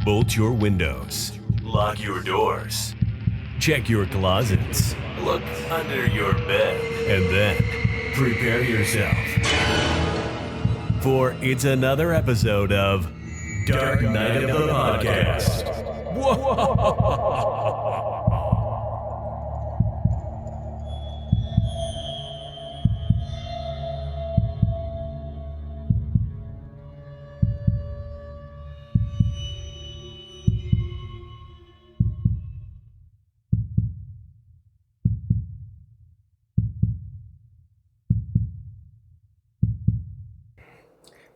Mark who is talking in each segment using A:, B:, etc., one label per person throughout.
A: Bolt your windows. Lock your doors. Check your closets. Look under your bed. And then prepare yourself. For it's another episode of Dark Knight of the Podcast.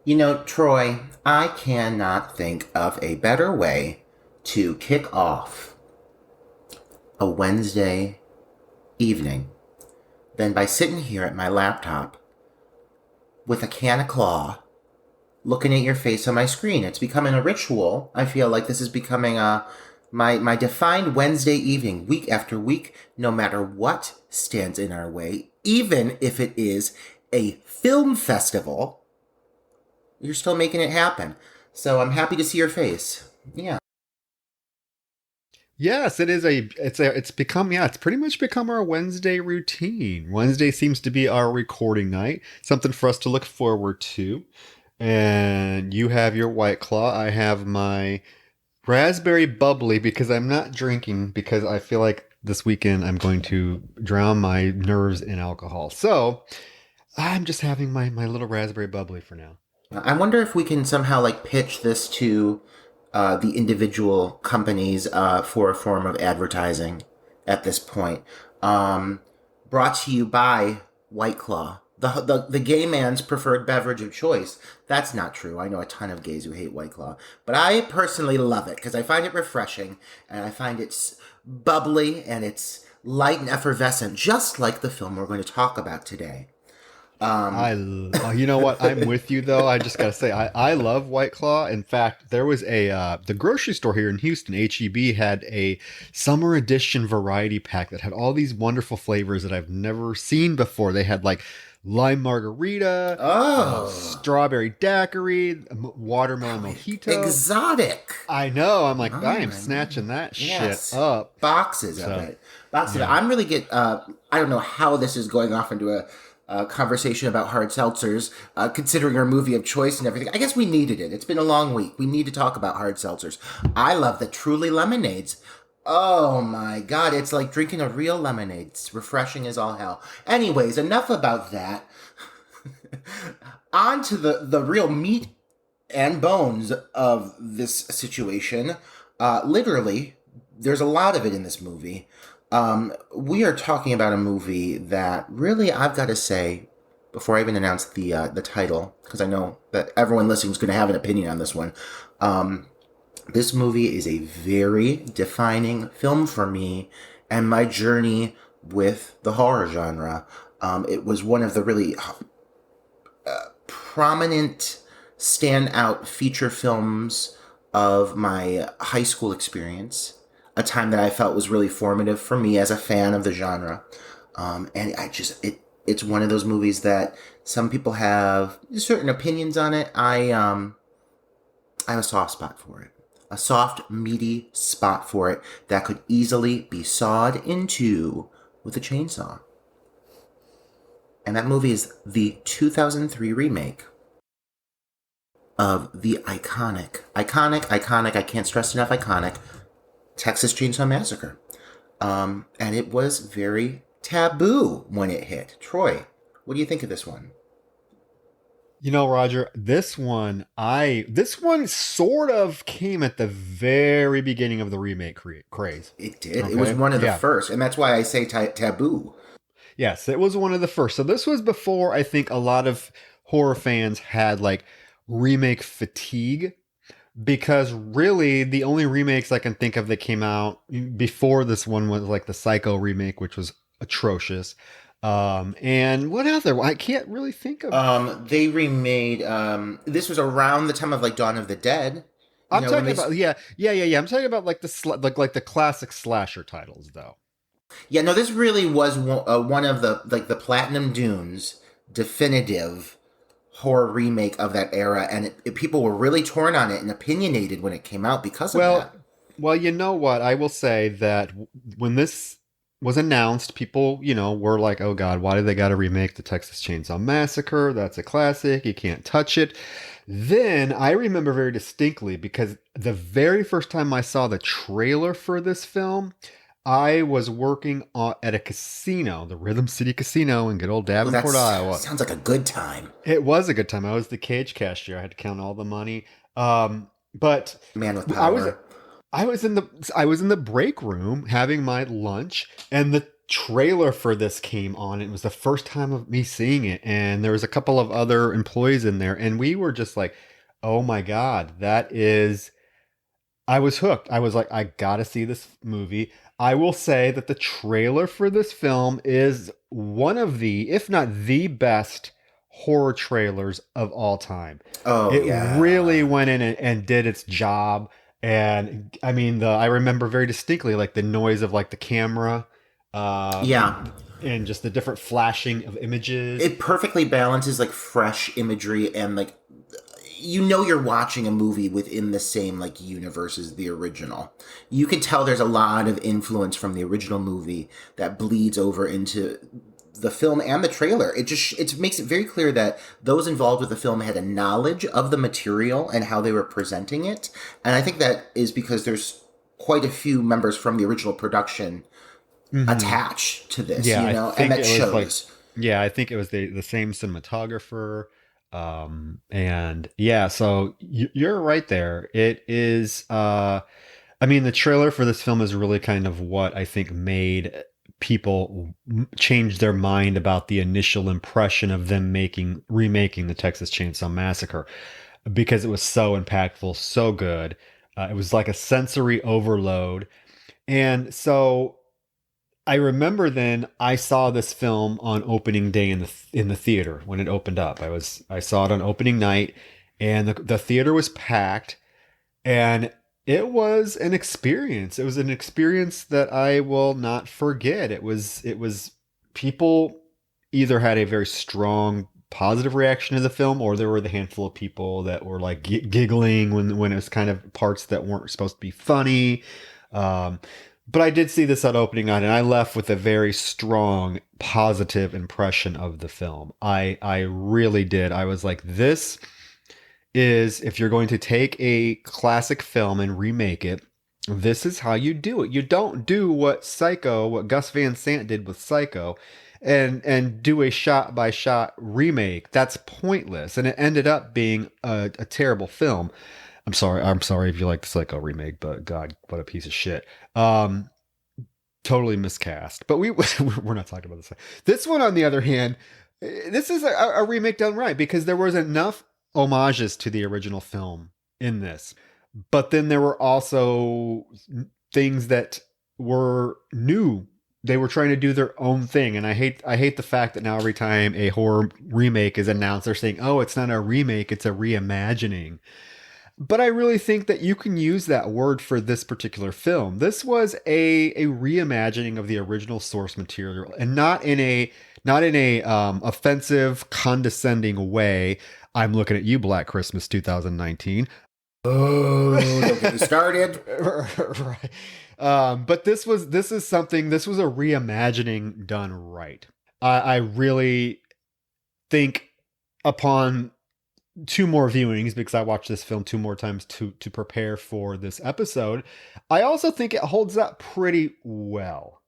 B: You know, Troy, I cannot think of a better way to kick off a Wednesday evening than by sitting here at my laptop with a can of claw looking at your face on my screen. It's becoming a ritual. I feel like this is becoming my defined Wednesday evening, week after week, no matter what stands in our way, even if it is a film festival. You're still making it happen. So I'm happy to see your face. Yeah.
C: Yes, it's pretty much become our Wednesday routine. Wednesday seems to be our recording night, something for us to look forward to. And you have your White Claw, I have my raspberry bubbly because I'm not drinking because I feel like this weekend I'm going to drown my nerves in alcohol. So I'm just having my little raspberry bubbly for now.
B: I wonder if we can somehow pitch this to the individual companies for a form of advertising at this point. Brought to you by White Claw, the gay man's preferred beverage of choice. That's not true. I know a ton of gays who hate White Claw, but I personally love it because I find it refreshing and I find it's bubbly and it's light and effervescent, just like the film we're going to talk about today.
C: You know what? I'm with you though. I just gotta say, I love White Claw. In fact, there was the grocery store here in Houston, HEB, had a summer edition variety pack that had all these wonderful flavors that I've never seen before. They had lime margarita, strawberry daiquiri, watermelon mojito.
B: Exotic.
C: I know. I'm like, I am snatching that shit up.
B: Boxes of it. I'm really I don't know how this is going off into a conversation about hard seltzers, considering our movie of choice and everything. I guess we needed it. It's been a long week. We need to talk about hard seltzers. I love the Truly lemonades. Oh my God, it's like drinking a real lemonade. It's refreshing as all hell. Anyways, enough about that. On to the real meat and bones of this situation. Literally, there's a lot of it in this movie. We are talking about a movie that really, I've got to say, before I even announce the title, because I know that everyone listening is going to have an opinion on this one. This movie is a very defining film for me and my journey with the horror genre. It was one of the really prominent, standout feature films of my high school experience. A time that I felt was really formative for me as a fan of the genre. And it's one of those movies that some people have certain opinions on it. I have a soft spot for it. A soft, meaty spot for it that could easily be sawed into with a chainsaw. And that movie is the 2003 remake of the iconic, I can't stress enough, iconic Texas Chainsaw Massacre. And it was very taboo when it hit. Troy, what do you think of this one?
C: You know, Roger, this one sort of came at the very beginning of the remake craze.
B: It did. Okay? It was one of the first, and that's why I say taboo.
C: Yes, it was one of the first. So this was before I think a lot of horror fans had remake fatigue. Because really, the only remakes I can think of that came out before this one was the Psycho remake, which was atrocious. And what other? I can't really think of.
B: They remade. This was around the time of Dawn of the Dead.
C: I'm talking about I'm talking about the classic slasher titles though.
B: Yeah, no, this really was one of the Platinum Dunes definitive horror remake of that era, and people were really torn on it and opinionated when it came out because of
C: Well,
B: that.
C: well, you know what? I will say that when this was announced, people, were like, "Oh God, why do they got to remake the Texas Chainsaw Massacre? That's a classic. You can't touch it." Then I remember very distinctly because the very first time I saw the trailer for this film, I was working at a casino, the Rhythm City Casino in good old
B: Oh,
C: Davenport, Iowa.
B: sounds like a good time.
C: It was a good time. I was the cage cashier. I had to count all the money. But
B: Man with
C: I was
B: power.
C: I was in the break room having my lunch, and the trailer for this came on. It was the first time of me seeing it, and there was a couple of other employees in there, and we were just like, "Oh my God, that is." I was hooked. I was like, I gotta see this movie. I will say that the trailer for this film is one of the, if not the best horror trailers of all time.
B: Oh
C: It really
B: yeah.
C: went in and did its job. And I mean, I remember very distinctly like the noise of like the camera,
B: Yeah.
C: and just the different flashing of images.
B: It perfectly balances like fresh imagery and like you're watching a movie within the same like universe as the original. You can tell there's a lot of influence from the original movie that bleeds over into the film and the trailer. It makes it very clear that those involved with the film had a knowledge of the material and how they were presenting it. And I think that is because there's quite a few members from the original production
C: Mhm.
B: attached to this,
C: Yeah, I
B: and
C: think
B: that
C: it was like,
B: shows.
C: yeah, I think it was the same cinematographer. And yeah, so you're right there. It is, I mean, the trailer for this film is really kind of what I think made people change their mind about the initial impression of them remaking the Texas Chainsaw Massacre because it was so impactful, so good. It was like a sensory overload. And so I remember then I saw this film on opening day in the theater when it opened up. I saw it on opening night, and the theater was packed, and it was an experience. It was an experience that I will not forget. It was people either had a very strong positive reaction to the film, or there were the handful of people that were like giggling when it was kind of parts that weren't supposed to be funny. Um, but I did see this on opening night, and I left with a very strong positive impression of the film. I really did. I was like, this is, if you're going to take a classic film and remake it, this is how you do it. You don't do what Gus Van Sant did with Psycho, and do a shot by shot remake. That's pointless, and it ended up being a terrible film. I'm sorry if you like the Psycho remake, but God, what a piece of shit. Um, totally miscast. But we're not talking about this. This one, on the other hand, this is a remake done right because there was enough homages to the original film in this, but then there were also things that were new. They were trying to do their own thing, and I hate the fact that now every time a horror remake is announced, they're saying, "Oh, it's not a remake; it's a reimagining." But I really think that you can use that word for this particular film. This was a reimagining of the original source material, and not in a offensive, condescending way. I'm looking at you, Black Christmas 2019.
B: Oh, don't get me started.
C: Right. But this was a reimagining done right. I really think, upon two more viewings, because I watched this film two more times to prepare for this episode, I also think it holds up pretty well.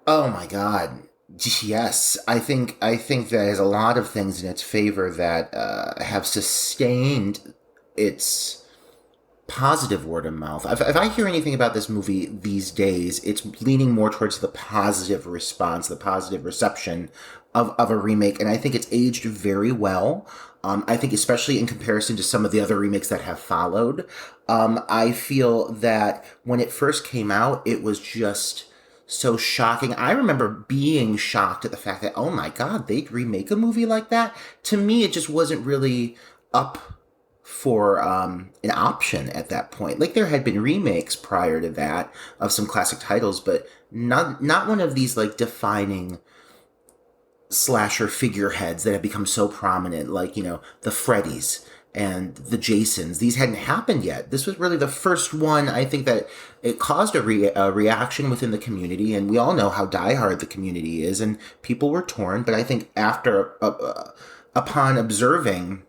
B: Oh my God. Yes, I think that has a lot of things in its favor that have sustained its positive word of mouth. If I hear anything about this movie these days, it's leaning more towards the positive response, the positive reception of a remake, and I think it's aged very well. I think, especially in comparison to some of the other remakes that have followed, I feel that when it first came out, it was just so shocking. I remember being shocked at the fact that, oh my God, they'd remake a movie like that. To me, it just wasn't really up for an option at that point. Like, there had been remakes prior to that of some classic titles, but not one of these like defining slasher figureheads that have become so prominent, like, the Freddys and the Jasons. These hadn't happened yet. This was really the first one, I think, that it caused a reaction within the community, and we all know how diehard the community is, and people were torn. But I think upon observing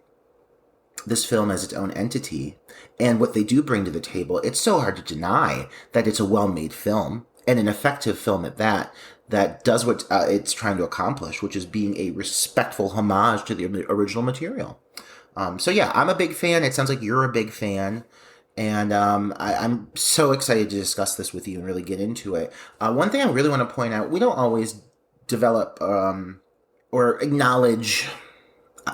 B: this film as its own entity and what they do bring to the table, it's so hard to deny that it's a well-made film, and an effective film at that does what it's trying to accomplish, which is being a respectful homage to the original material. So yeah, I'm a big fan. It sounds like you're a big fan. And I'm so excited to discuss this with you and really get into it. One thing I really want to point out, we don't always develop or acknowledge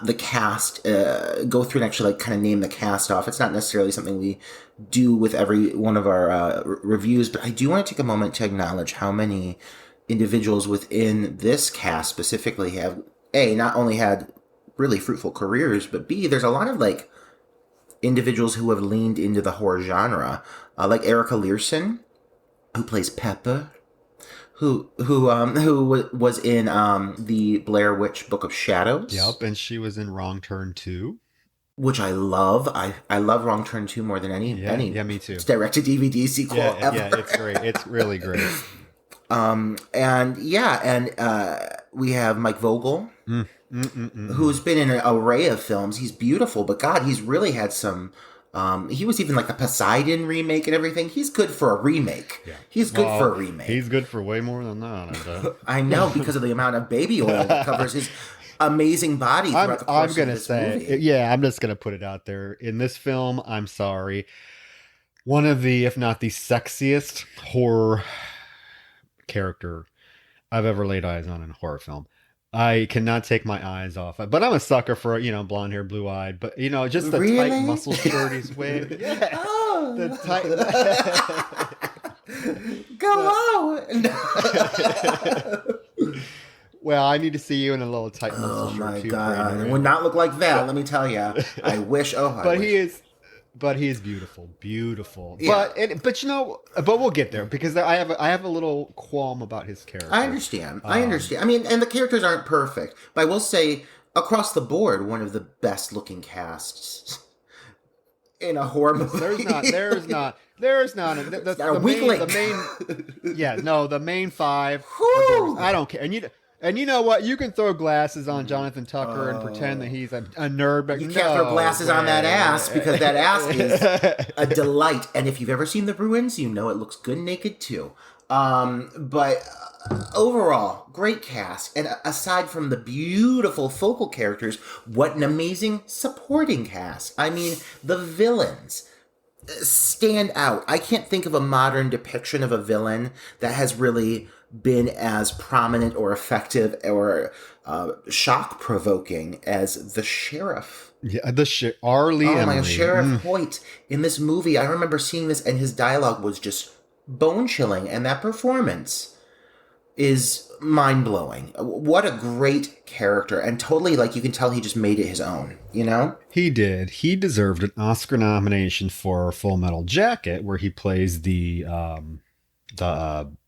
B: the cast, go through and actually kind of name the cast off. It's not necessarily something we do with every one of our reviews, but I do want to take a moment to acknowledge how many individuals within this cast specifically have, A, not only had really fruitful careers, but B, there's a lot of individuals who have leaned into the horror genre, like Erica Learson, who plays Pepper, who was in the Blair Witch Book of Shadows.
C: Yep, and she was in Wrong Turn 2.
B: Which I love. I love Wrong Turn 2 more than any.
C: Yeah, me too.
B: It's direct-to-DVD sequel ever.
C: Yeah, it's great. It's really great.
B: And we have Mike Vogel, who's been in an array of films. He's beautiful, but God, he's really had some. He was even like the Poseidon remake and everything. He's good for a remake. Yeah. He's good for a remake.
C: He's good for way more than that, I bet.
B: I know, because of the amount of baby oil that covers his amazing body throughout the course of this movie.
C: Yeah, I'm just gonna put it out there. In this film, I'm sorry, one of the, if not the sexiest horror character I've ever laid eyes on in a horror film. I cannot take my eyes off it. But I'm a sucker for, blonde hair, blue eyed. But, just the tight muscle shirt he's wearing. Yeah.
B: Oh.
C: The tight.
B: Go on.
C: Well, I need to see you in a little tight muscle shirt.
B: Oh, my God. It would not look like that, let me tell you. I wish.
C: But he is beautiful, beautiful.
B: Yeah.
C: But we'll get there, because I have a little qualm about his character.
B: I understand. I mean, and the characters aren't perfect, but I will say, across the board, one of the best looking casts in a horror movie.
C: There's not. The main five. I don't care. And you know what? You can throw glasses on Jonathan Tucker and pretend that he's a nerd, but
B: you can't throw glasses on that ass, because that ass is a delight. And if you've ever seen The Ruins, you know it looks good naked too. But overall, great cast. And aside from the beautiful focal characters, what an amazing supporting cast. I mean, the villains stand out. I can't think of a modern depiction of a villain that has really been as prominent or effective or shock-provoking as the sheriff.
C: Yeah, R. Lee Emily.
B: Oh my God, Sheriff Hoyt in this movie. I remember seeing this, and his dialogue was just bone-chilling, and that performance is mind-blowing. What a great character, and totally, you can tell he just made it his own,
C: He did. He deserved an Oscar nomination for Full Metal Jacket, where he plays the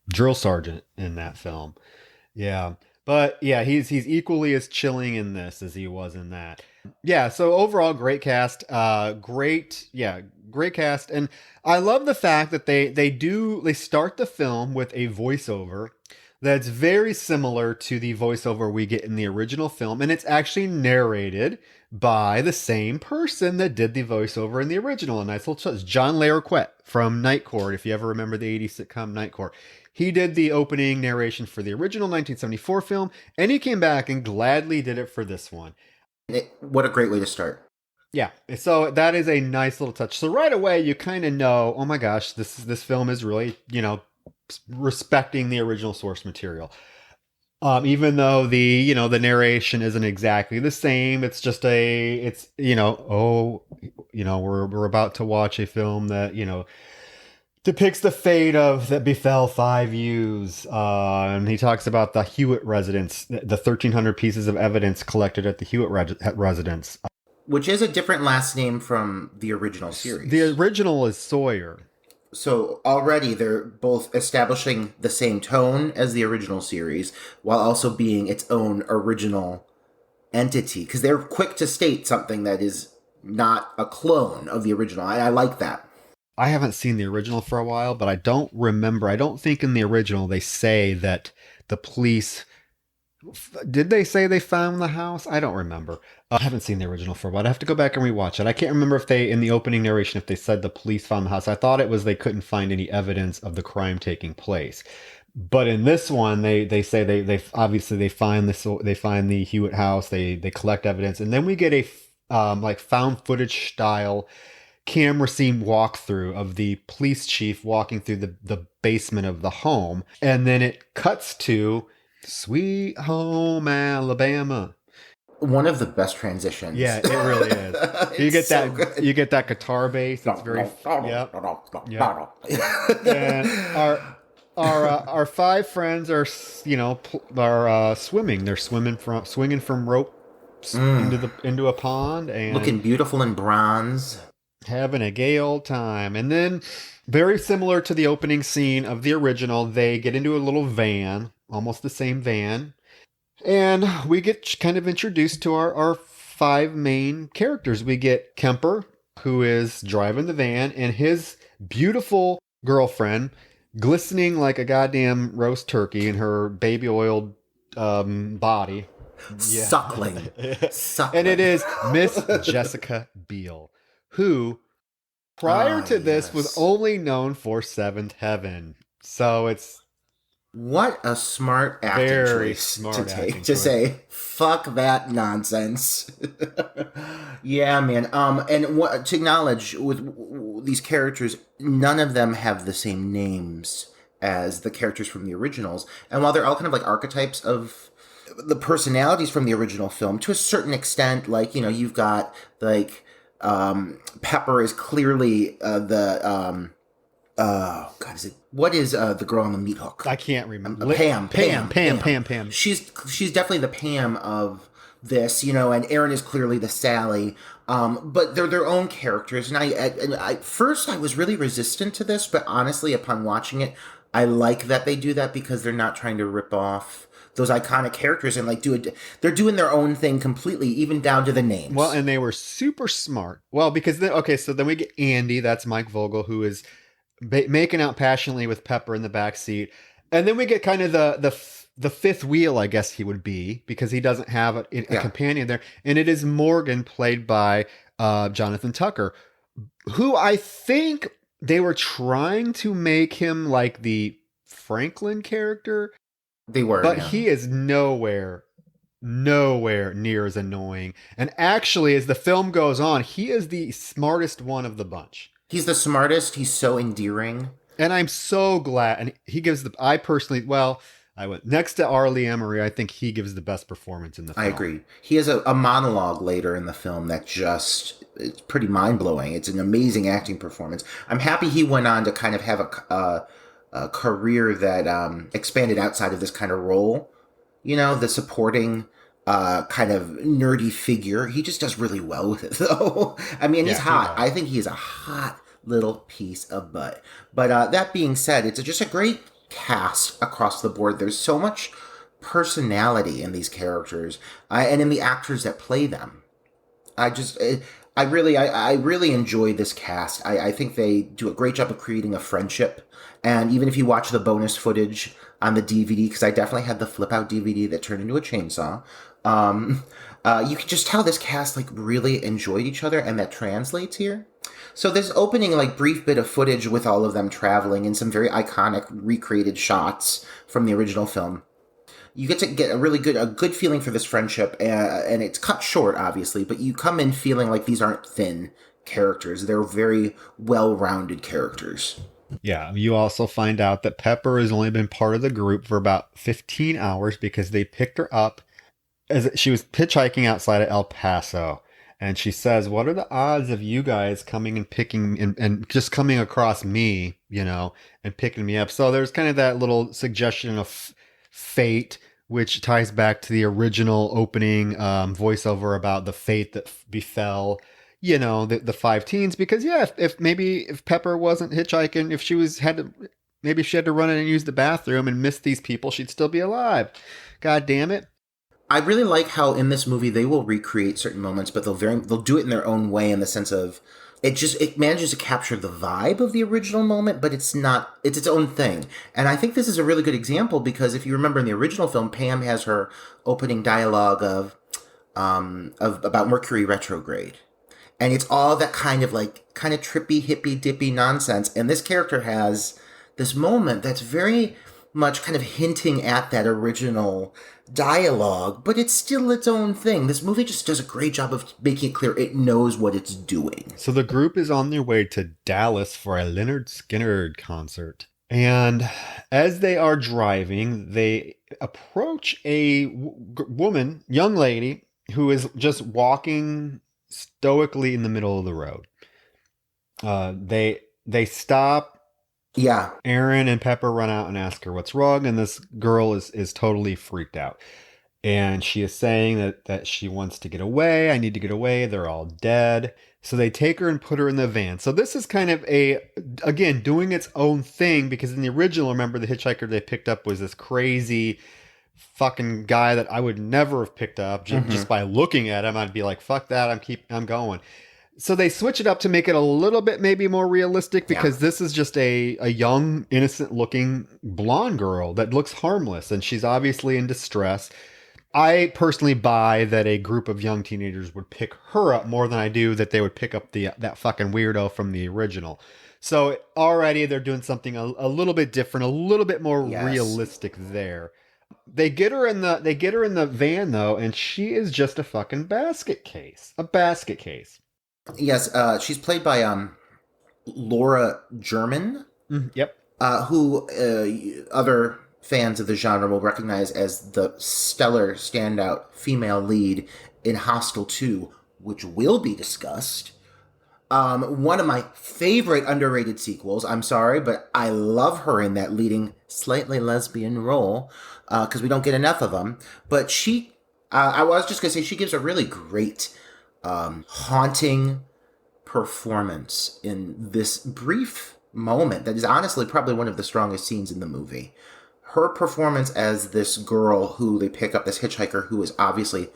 C: drill sergeant in that film. Yeah. But yeah, he's equally as chilling in this as he was in that. Yeah, so overall great cast. Great cast. And I love the fact that they start the film with a voiceover that's very similar to the voiceover we get in the original film, and it's actually narrated by the same person that did the voiceover in the original. A nice little touch. John Larroquette from Night Court, if you ever remember the 80s sitcom Night Court. He did the opening narration for the original 1974 film, and he came back and gladly did it for this one.
B: What a great way to start.
C: Yeah, so that is a nice little touch. So right away, you kind of know, oh my gosh, this film is really, respecting the original source material. Even though the narration isn't exactly the same, it's just we're about to watch a film that, depicts the fate that befell 5 youths. And he talks about the Hewitt residence, the 1,300 pieces of evidence collected at the Hewitt residence.
B: Which is a different last name from the original series.
C: The original is Sawyer.
B: So already they're both establishing the same tone as the original series while also being its own original entity because they're quick to state something that is not a clone of the original. I like that.
C: I haven't seen the original for a while, but I don't remember. I don't think in the original they say that the police. Did they say they found the house? I don't remember. I haven't seen the original for a while. I have to go back and rewatch it. I can't remember if they, in the opening narration, if they said the police found the house. I thought it was they couldn't find any evidence of the crime taking place. But in this one, they say they obviously they find the Hewitt house. They collect evidence, and then we get a like found footage style camera scene walkthrough of the police chief walking through the basement of the home, and then it cuts to Sweet Home Alabama.
B: One of the best transitions.
C: Yeah, it really is. You get that good. You get that guitar bass. It's very yep. And our five friends are swimming. They're swinging from ropes into a pond and
B: looking beautiful in bronze,
C: having a gay old time. And then, very similar to the opening scene of the original, they get into a little van. Almost the same van. And we get kind of introduced to our five main characters. We get Kemper, who is driving the van, and his beautiful girlfriend, glistening like a goddamn roast turkey in her baby oiled body.
B: Yeah. Suckling.
C: And it is Miss Jessica Biel, who, prior to this, was only known for Seventh Heaven. So it's...
B: What a smart acting choice to take. To say, fuck that nonsense. Yeah, man. And to acknowledge with these characters, none of them have the same names as the characters from the originals. And while they're all kind of like archetypes of the personalities from the original film, to a certain extent, like, you've got like Pepper is clearly the oh God, what is the girl on the meat hook?
C: I can't remember.
B: Pam.
C: She's
B: definitely the Pam of this, and Aaron is clearly the Sally. But they're their own characters, and I first I was really resistant to this, but honestly, upon watching it, I like that they do that because they're not trying to rip off those iconic characters and like do it. They're doing their own thing completely, even down to the names.
C: Well, and they were super smart. Well, because so then we get Andy, that's Mike Vogel, who is making out passionately with Pepper in the back seat, and then we get kind of the fifth wheel, I guess he would be, because he doesn't have a companion there, and it is Morgan, played by Jonathan Tucker, who I think they were trying to make him like the Franklin character.
B: They were,
C: but he is nowhere near as annoying. And actually, as the film goes on, he is the smartest one of the bunch.
B: He's the smartest. He's so endearing.
C: And I'm so glad. And he gives I went next to Arlie Emery. I think he gives the best performance in the film.
B: I agree. He has a monologue later in the film that it's pretty mind-blowing. It's an amazing acting performance. I'm happy he went on to kind of have a career that expanded outside of this kind of role. The supporting kind of nerdy figure. He just does really well with it, though. I mean, he's hot. I think he is a hot little piece of butt. But that being said, it's just a great cast across the board. There's so much personality in these characters and in the actors that play them. I really enjoy this cast. I think they do a great job of creating a friendship. And even if you watch the bonus footage on the DVD, because I definitely had the flip out DVD that turned into a chainsaw, you can just tell this cast like really enjoyed each other, and that translates here. So this opening like brief bit of footage with all of them traveling in some very iconic recreated shots from the original film. You get to get a good feeling for this friendship, and it's cut short, obviously, but you come in feeling like these aren't thin characters. They're very well-rounded characters.
C: Yeah, you also find out that Pepper has only been part of the group for about 15 hours because they picked her up as she was hitchhiking outside of El Paso. And she says, what are the odds of you guys coming and picking and just coming across me, and picking me up? So there's kind of that little suggestion of fate, which ties back to the original opening voiceover about the fate that befell. the five teens, because if Pepper wasn't hitchhiking, if she maybe if she had to run in and use the bathroom and miss these people, she'd still be alive. God damn it.
B: I really like how in this movie they will recreate certain moments, but they'll do it in their own way, in the sense of it manages to capture the vibe of the original moment, but it's its own thing. And I think this is a really good example, because if you remember in the original film, Pam has her opening dialogue of about Mercury retrograde. And it's all that kind of trippy, hippy dippy nonsense. And this character has this moment that's very much kind of hinting at that original dialogue, but it's still its own thing. This movie just does a great job of making it clear it knows what it's doing.
C: So the group is on their way to Dallas for a Lynyrd Skynyrd concert. And as they are driving, they approach a young lady, who is just walking stoically in the middle of the road. They stop.
B: Yeah.
C: Aaron and Pepper run out and ask her what's wrong, and this girl is totally freaked out. And she is saying that she wants to get away. I need to get away. They're all dead. So they take her and put her in the van. So this is kind of again, doing its own thing, because in the original, remember, the hitchhiker they picked up was this crazy fucking guy that I would never have picked up just by looking at him. I'd be like, fuck that. I'm going. So they switch it up to make it a little bit maybe more realistic, because this is just a young, innocent looking blonde girl that looks harmless, and she's obviously in distress. I personally buy that a group of young teenagers would pick her up more than I do that they would pick up that fucking weirdo from the original. So already they're doing something a little bit different, a little bit more realistic there. They get her in the van though, and she is just a fucking basket case. A basket case.
B: Yes, she's played by Laura German.
C: Yep.
B: Who other fans of the genre will recognize as the stellar standout female lead in Hostel 2, which will be discussed. One of my favorite underrated sequels. I'm sorry, but I love her in that leading slightly lesbian role, because we don't get enough of them. But I was just going to say, she gives a really great haunting performance in this brief moment that is honestly probably one of the strongest scenes in the movie. Her performance as this girl who they pick up, this hitchhiker who is obviously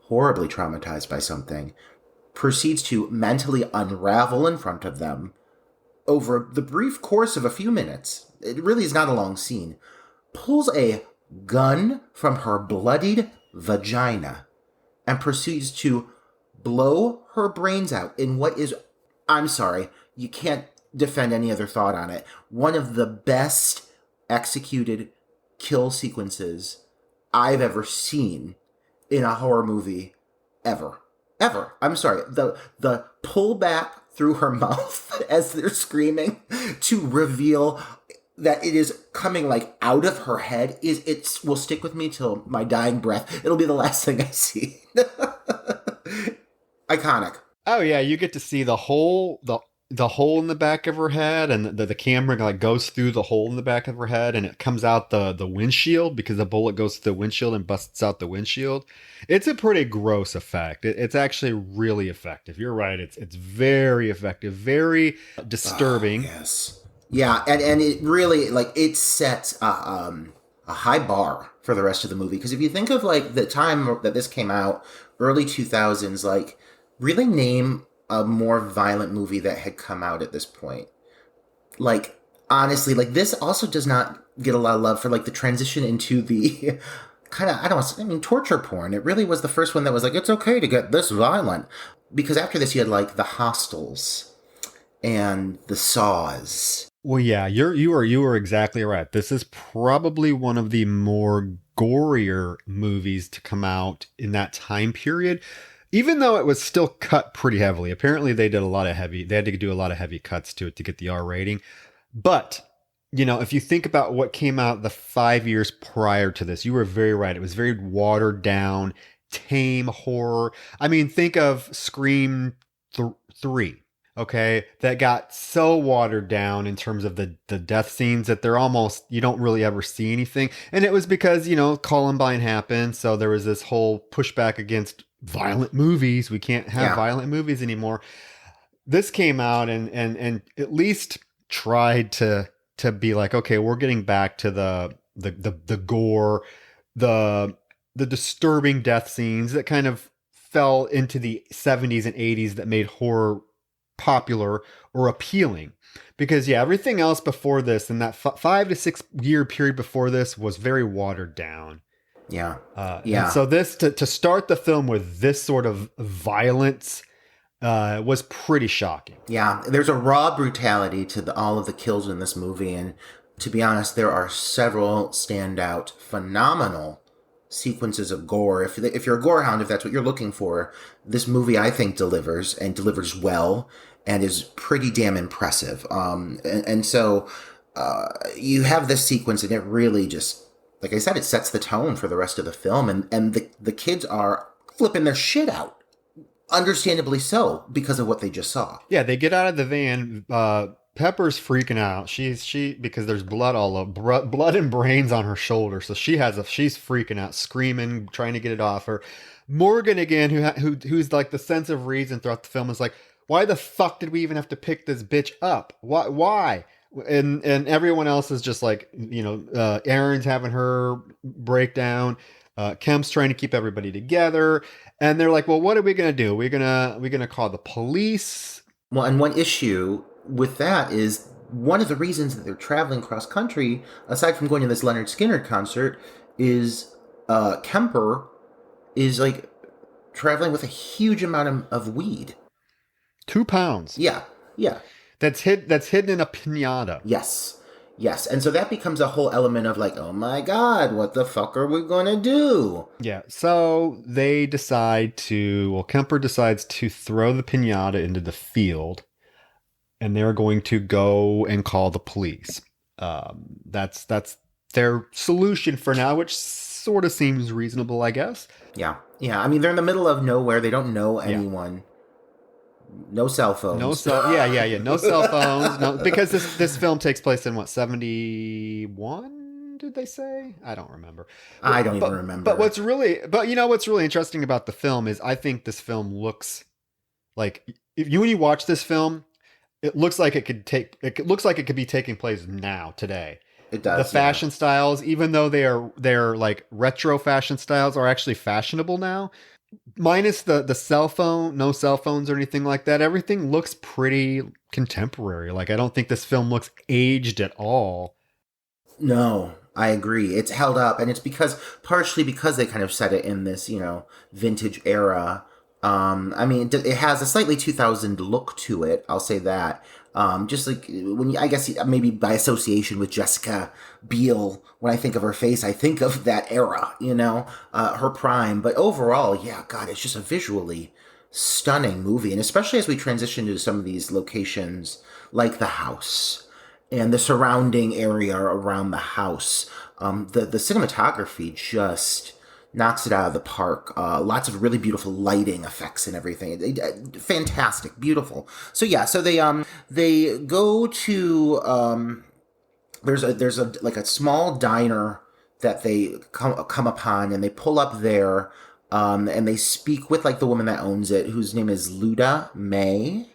B: horribly traumatized by something, proceeds to mentally unravel in front of them over the brief course of a few minutes. It really is not a long scene. Pulls a gun from her bloodied vagina and proceeds to blow her brains out in what is, I'm sorry, you can't defend any other thought on it, one of the best executed kill sequences I've ever seen in a horror movie ever. I'm sorry. The pull back through her mouth as they're screaming to reveal that it is coming out of her head it will stick with me till my dying breath. It'll be the last thing I see. Iconic.
C: Oh yeah, you get to see the hole in the back of her head, and the camera goes through the hole in the back of her head, and it comes out the windshield, because the bullet goes through the windshield and busts out the windshield. It's a pretty gross effect. It's actually really effective. You're right. It's very effective, very disturbing.
B: Yes. Yeah, and it really it sets a high bar for the rest of the movie, because if you think of the time that this came out, early 2000s, really name a more violent movie that had come out at this point. Honestly, this also does not get a lot of love for the transition into the kind of, torture porn. It really was the first one that was it's okay to get this violent. Because after this you had the Hostels and the Saws.
C: Well, yeah, you are exactly right. This is probably one of the more gorier movies to come out in that time period. Even though it was still cut pretty heavily. Apparently they had to do a lot of heavy cuts to it to get the R rating. But, if you think about what came out the 5 years prior to this, you were very right. It was very watered down, tame horror. Think of Scream 3, okay? That got so watered down in terms of the death scenes that you don't really ever see anything. And it was because, Columbine happened. So there was this whole pushback against violent movies. We can't have
B: Yeah.
C: violent movies anymore. This came out and at least tried to be like, okay, we're getting back to the gore, the disturbing death scenes that kind of fell into the 70s and 80s that made horror popular or appealing. Because yeah, everything else before this and that 5 to 6 year period before this was very watered down.
B: Yeah.
C: And so this to start the film with this sort of violence was pretty shocking.
B: Yeah, there's a raw brutality to all of the kills in this movie, and to be honest, there are several standout, phenomenal sequences of gore. If you're a gore hound, if that's what you're looking for, this movie I think delivers, and delivers well, and is pretty damn impressive. And so you have this sequence, and it really just, like I said, it sets the tone for the rest of the film, and the kids are flipping their shit out. Understandably so, because of what they just saw.
C: Yeah, they get out of the van. Pepper's freaking out. She because there's blood all over, blood and brains on her shoulder. So she's freaking out, screaming, trying to get it off her. Morgan again, who's like the sense of reason throughout the film, is like, why the fuck did we even have to pick this bitch up? Why? And everyone else is just like, Erin's having her breakdown. Kemp's trying to keep everybody together, and they're like, well, what are we going to do? We're going to call the police.
B: Well, and one issue with that is one of the reasons that they're traveling cross country, aside from going to this Leonard Skinner concert, is Kemper is like traveling with a huge amount of weed.
C: 2 pounds.
B: Yeah.
C: That's hidden in a piñata.
B: Yes, and so that becomes a whole element of like, oh my god, what the fuck are we gonna do?
C: Yeah, so they Kemper decides to throw the piñata into the field, and they're going to go and call the police. That's their solution for now, which sort of seems reasonable, I guess.
B: Yeah. I mean, they're in the middle of nowhere. They don't know anyone. Yeah. No cell phones.
C: No cell phones. No, because this film takes place in what, 71? Did they say? I don't remember.
B: I don't even remember.
C: But what's really interesting about the film is I think this film looks like when you watch this film, it looks like it could be taking place now today.
B: It does.
C: The fashion styles, even though they're like retro fashion styles, are actually fashionable now. Minus the cell phone, no cell phones or anything like that. Everything looks pretty contemporary. Like, I don't think this film looks aged at all.
B: No, I agree. It's held up, and it's partially because they kind of set it in this, vintage era. I mean, it has a slightly 2000 look to it. I'll say that. Just like I guess maybe by association with Jessica Biel, when I think of her face, I think of that era, her prime. But overall, yeah, God, it's just a visually stunning movie. And especially as we transition to some of these locations, like the house and the surrounding area around the house, the cinematography just knocks it out of the park. Lots of really beautiful lighting effects and everything. Fantastic, beautiful. So yeah, so they go to there's a like a small diner that they come upon, and they pull up there, and they speak with like the woman that owns it, whose name is Luda May.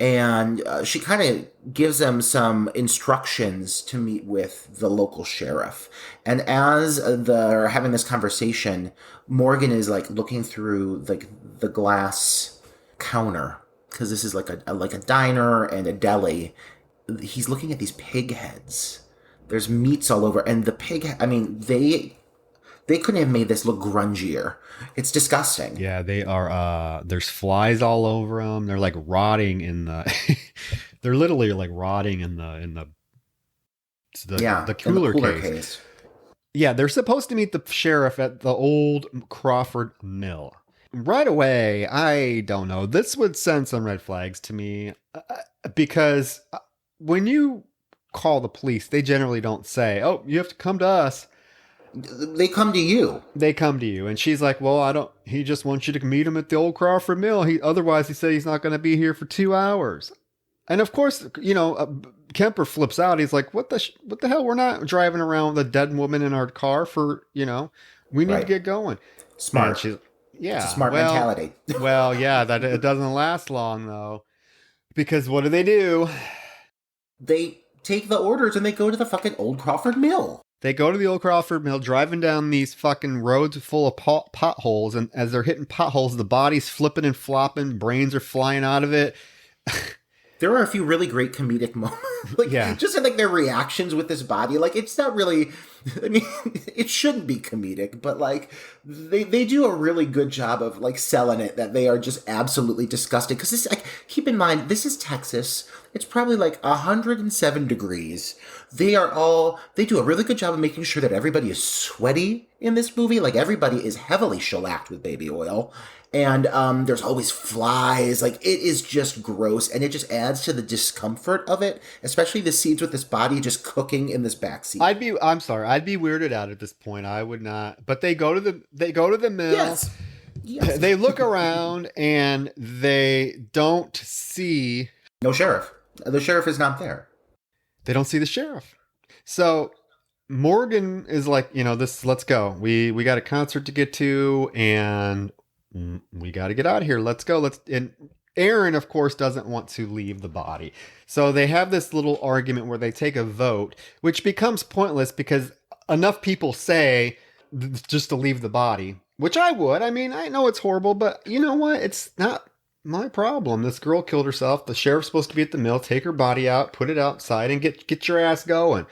B: And she kind of gives them some instructions to meet with the local sheriff. And as they're having this conversation, Morgan is like looking through like the glass counter, because this is like a diner and a deli. He's looking at these pig heads. There's meats all over, and the pig. I mean, they couldn't have made this look grungier. It's disgusting.
C: Yeah, they are. There's flies all over them. They're like rotting in the. They're literally like rotting in the cooler case. Yeah, they're supposed to meet the sheriff at the old Crawford Mill. Right away, I don't know. This would send some red flags to me, because when you call the police, they generally don't say, "Oh, you have to come to us."
B: They come to you.
C: And she's like, well, he just wants you to meet him at the old Crawford Mill. Otherwise he said he's not going to be here for 2 hours. And of course, Kemper flips out. He's like, what the hell? We're not driving around with a dead woman in our car for, we need to get going.
B: Smart. It's a
C: Yeah.
B: smart mentality.
C: Well, yeah, that it doesn't last long though. Because what do?
B: They take the orders and they go to the fucking Old Crawford Mill.
C: They go to the Old Crawford Mill, driving down these fucking roads full of potholes, and as they're hitting potholes, the body's flipping and flopping, brains are flying out of it.
B: There are a few really great comedic moments. Like,
C: Yeah.
B: just in, like, their reactions with this body. Like, it's not really... I mean, it shouldn't be comedic, but, like, they do a really good job of, like, selling it that they are just absolutely disgusting. Because this, like, keep in mind, this is Texas. It's probably, like, 107 degrees. They do a really good job of making sure that everybody is sweaty in this movie. Like, everybody is heavily shellacked with baby oil. And there's always flies. Like, it is just gross. And it just adds to the discomfort of it, especially the scenes with this body just cooking in this backseat.
C: I'd be weirded out at this point. I would not. But they go to the mill.
B: Yes.
C: They look around and they don't see...
B: No sheriff. The sheriff is not there.
C: They don't see the sheriff. So Morgan is like, let's go. We got a concert to get to, and we got to get out of here. Let's go. And Aaron, of course, doesn't want to leave the body. So they have this little argument where they take a vote, which becomes pointless because enough people say just to leave the body, which I would. I mean, I know it's horrible, but you know what? It's not my problem. This girl killed herself. The sheriff's supposed to be at the mill, take her body out, put it outside, and get your ass going.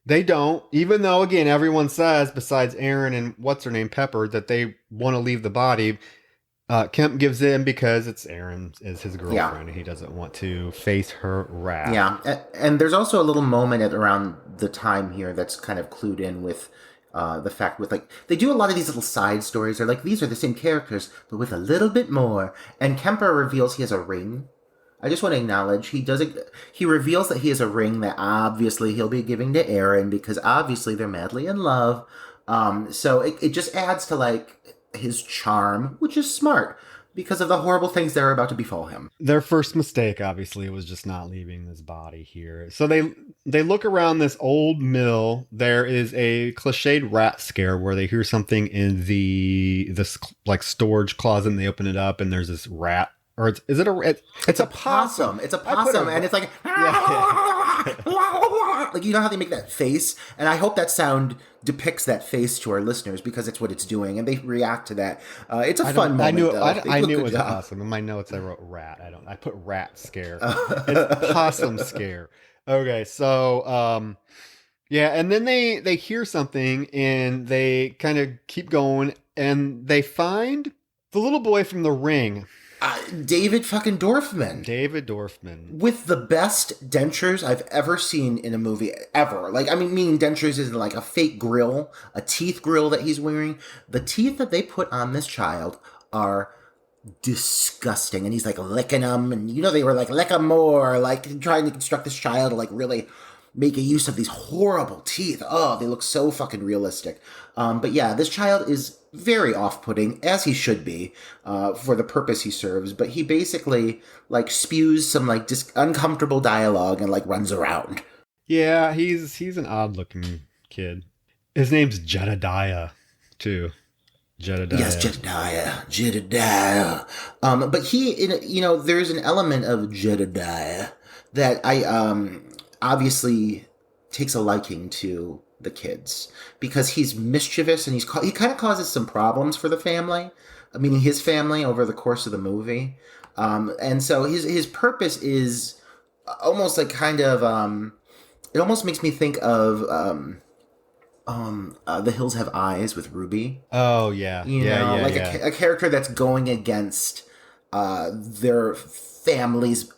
C: They don't, even though, again, everyone says, besides Aaron and what's-her-name, Pepper, that they want to leave the body. Kemp gives in because it's Aaron is his girlfriend, and he doesn't want to face her wrath.
B: Yeah, and there's also a little moment around the time here that's kind of clued in with the fact with, like, they do a lot of these little side stories. They're like, these are the same characters, but with a little bit more. And Kemper reveals he has a ring. I just want to acknowledge he reveals that he has a ring that obviously he'll be giving to Aaron because obviously they're madly in love. So it just adds to, like, his charm, which is smart because of the horrible things that are about to befall him.
C: Their first mistake, obviously, was just not leaving this body here. So they look around this old mill. There is a cliched rat scare where they hear something in this like storage closet, and they open it up, and there's this rat. Or is it a?
B: It's a possum. It's a possum, and it's like, like, you know how they make that face, and I hope that sound depicts that face to our listeners because it's what it's doing, and they react to that. It's a fun moment.
C: I knew it was awesome. In my notes, I wrote rat. I put rat scare. It's possum scare. Okay, so yeah, and then they hear something, and they kind of keep going, and they find the little boy from The Ring.
B: David fucking Dorfman.
C: David Dorfman. With
B: the best dentures I've ever seen in a movie, ever. Like, I mean, meaning dentures is like a fake grill, a teeth grill that he's wearing. The teeth that they put on this child are disgusting. And he's like licking them. And, they were like, lick them more. Like, trying to instruct this child to, like, really make a use of these horrible teeth. Oh, they look so fucking realistic. But yeah, this child is very off-putting, as he should be, for the purpose he serves. But he basically, like, spews some, like, uncomfortable dialogue and, like, runs around.
C: Yeah, he's an odd-looking kid. His name's Jedediah, too. Jedediah.
B: Yes, Jedediah. But he, there's an element of Jedediah that I obviously takes a liking to the kids because he's mischievous and he kind of causes some problems for the family. I mean, his family over the course of the movie. And so his purpose is almost like kind of, it almost makes me think of, The Hills Have Eyes with Ruby.
C: Oh yeah.
B: A character that's going against, their family's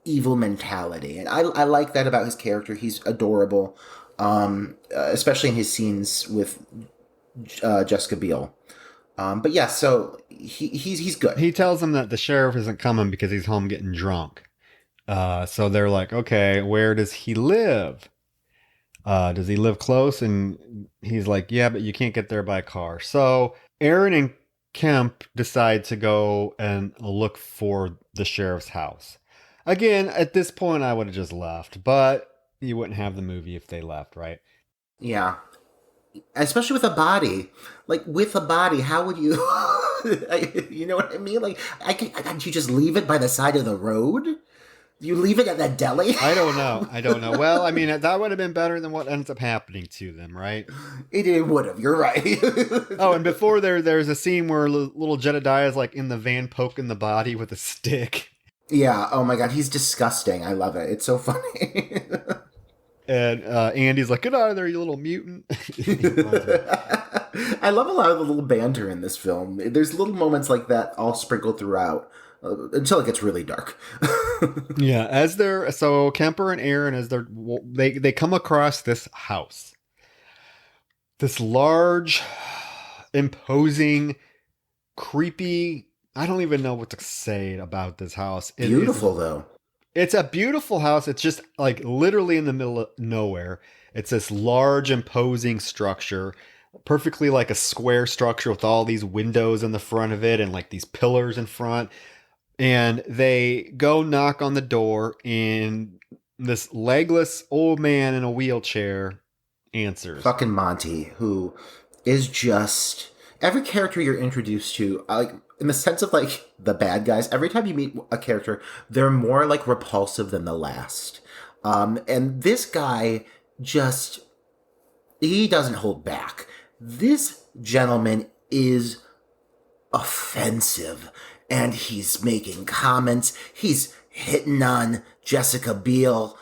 B: evil mentality. And I like that about his character. He's adorable. Especially in his scenes with Jessica Biel. But yeah, so he's good.
C: He tells them that the sheriff isn't coming because he's home getting drunk. So they're like, okay, where does he live? Does he live close? And he's like, yeah, but you can't get there by car. So Aaron and Kemp decide to go and look for the sheriff's house. Again, at this point, I would have just left, but you wouldn't have the movie if they left, right?
B: Yeah. Especially with a body. Like, with a body, how would you... You know what I mean? Like, can't you just leave it by the side of the road? You leave it at that deli?
C: I don't know. Well, I mean, that would have been better than what ends up happening to them, right?
B: It would have. You're right.
C: Oh, and before there's a scene where little Jedediah is like in the van poking the body with a stick.
B: Yeah. Oh my God. He's disgusting. I love it. It's so funny.
C: And Andy's like, get out of there, you little mutant.
B: I love a lot of the little banter in this film. There's little moments like that all sprinkled throughout until it gets really dark.
C: Yeah, so Kemper and Aaron, they come across this house. This large, imposing, creepy, I don't even know what to say about this house.
B: Beautiful, though.
C: It's a beautiful house. It's just like literally in the middle of nowhere. It's this large, imposing structure, perfectly like a square structure with all these windows in the front of it and like these pillars in front. And they go knock on the door, and this legless old man in a wheelchair answers.
B: Fucking Monty, who is just every character you're introduced to, like in the sense of like the bad guys. Every time you meet a character, they're more like repulsive than the last. And this guy he doesn't hold back. This gentleman is offensive. And he's making comments. He's hitting on Jessica Biel.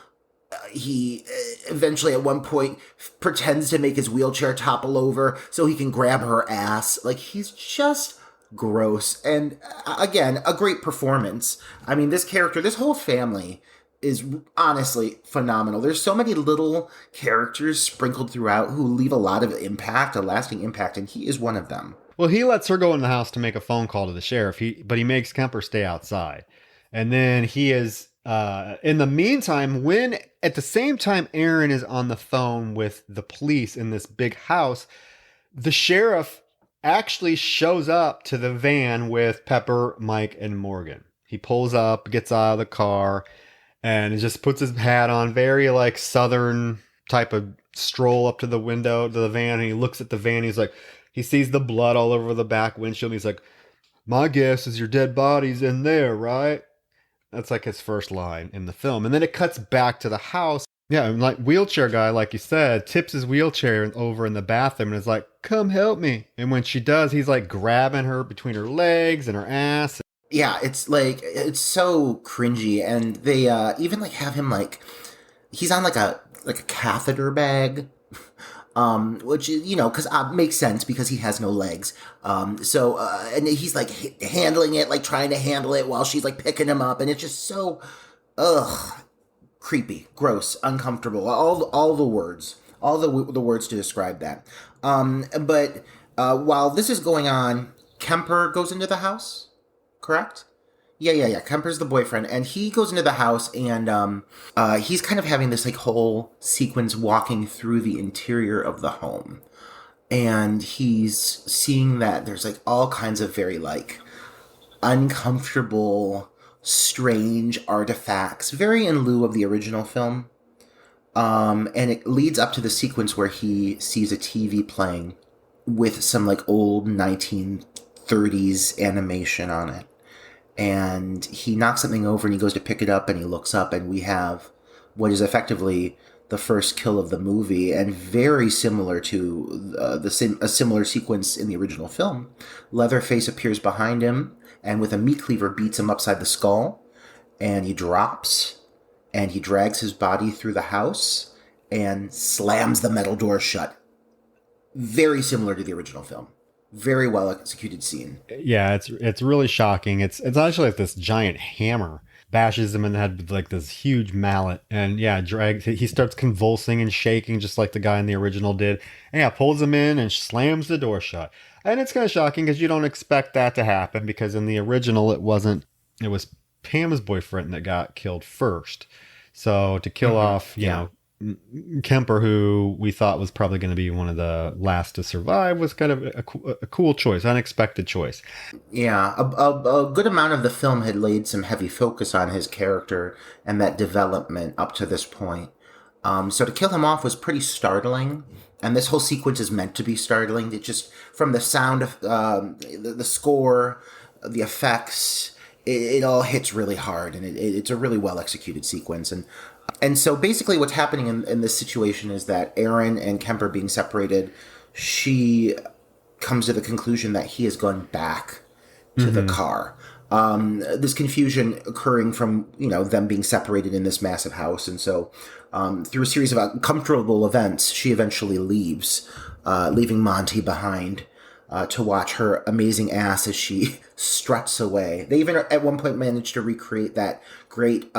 B: He eventually, at one point, pretends to make his wheelchair topple over so he can grab her ass. Like, he's just gross. And again, a great performance. I mean, this whole family is honestly phenomenal. There's so many little characters sprinkled throughout who leave a lot of impact, a lasting impact, and he is one of them.
C: Well, he lets her go in the house to make a phone call to the sheriff, but he makes Kemper stay outside. And then he is, in the meantime, when at the same time Aaron is on the phone with the police in this big house, the sheriff actually shows up to the van with Pepper, Mike, and Morgan. He pulls up, gets out of the car, and just puts his hat on, very like Southern type of stroll up to the window to the van, and he looks at the van. He's like, he sees the blood all over the back windshield. And he's like, my guess is your dead body's in there, right? That's like his first line in the film. And then it cuts back to the house. Yeah, and like wheelchair guy, like you said, tips his wheelchair over in the bathroom and is like, come help me. And when she does, he's like grabbing her between her legs and her ass.
B: Yeah, it's like, it's so cringy. And they even like have him like, he's on like a catheter bag. Which, you know, because makes sense because he has no legs. And he's like handling it, like trying to handle it while she's like picking him up. And it's just so, creepy, gross, uncomfortable. All the words, the words to describe that. But while this is going on, Kemper goes into the house, correct? Yeah. Kemper's the boyfriend, and he goes into the house, and he's kind of having this like whole sequence walking through the interior of the home, and he's seeing that there's like all kinds of very like uncomfortable, strange artifacts, very in lieu of the original film. And it leads up to the sequence where he sees a TV playing with some like old 1930s animation on it. And he knocks something over and he goes to pick it up and he looks up and we have what is effectively the first kill of the movie, and very similar to a similar sequence in the original film. Leatherface appears behind him and with a meat cleaver beats him upside the skull, and he drops and he drags his body through the house and slams the metal door shut. Very similar to the original film. Very well executed scene.
C: Yeah, it's really shocking. It's actually like this giant hammer bashes him in the head with like this huge mallet, and yeah, he starts convulsing and shaking just like the guy in the original did. And yeah, pulls him in and slams the door shut. And it's kind of shocking because you don't expect that to happen, because in the original it was Pam's boyfriend that got killed first. So to kill off, you know, Kemper, who we thought was probably going to be one of the last to survive, was kind of a cool choice, unexpected choice.
B: Yeah, a good amount of the film had laid some heavy focus on his character and that development up to this point. So to kill him off was pretty startling, and this whole sequence is meant to be startling. It just from the sound of the score, the effects, it all hits really hard, and it's a really well executed sequence. And so basically, what's happening in this situation is that Aaron and Kemper being separated, she comes to the conclusion that he has gone back to the car. This confusion occurring from them being separated in this massive house, and so through a series of uncomfortable events, she eventually leaves, leaving Monty behind to watch her amazing ass as she struts away. They even at one point managed to recreate that great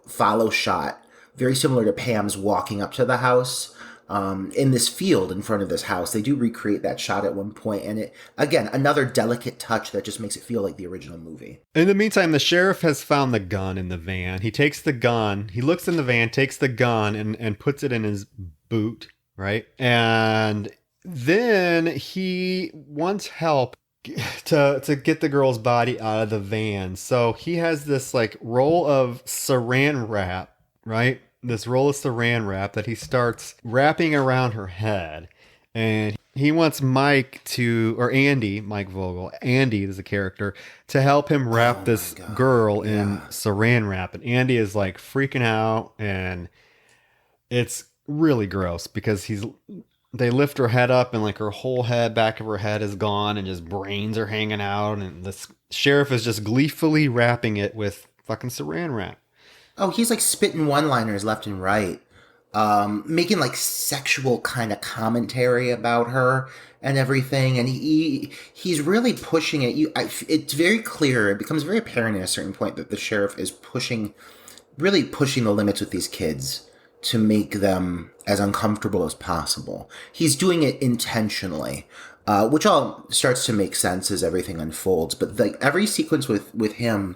B: follow shot, very similar to Pam's walking up to the house. In this field in front of this house, they do recreate that shot at one point, and it again another delicate touch that just makes it feel like the original movie.
C: In the meantime, the sheriff has found the gun in the van. He takes the gun, he looks in the van, takes the gun and puts it in his boot, right? And then he wants help to get the girl's body out of the van. So he has this like roll of saran wrap, right? This roll of saran wrap that he starts wrapping around her head. And he wants Mike Mike Vogel, Andy is a character, to help him wrap this girl in saran wrap. And Andy is like freaking out, and it's really gross because they lift her head up and like her whole head, back of her head is gone, and just brains are hanging out. And the sheriff is just gleefully wrapping it with fucking saran wrap.
B: Oh, he's like spitting one-liners left and right, making like sexual kind of commentary about her and everything, and he's really pushing it. It's very clear. It becomes very apparent at a certain point that the sheriff is really pushing the limits with these kids to make them as uncomfortable as possible. He's doing it intentionally, which all starts to make sense as everything unfolds. But like every sequence with him.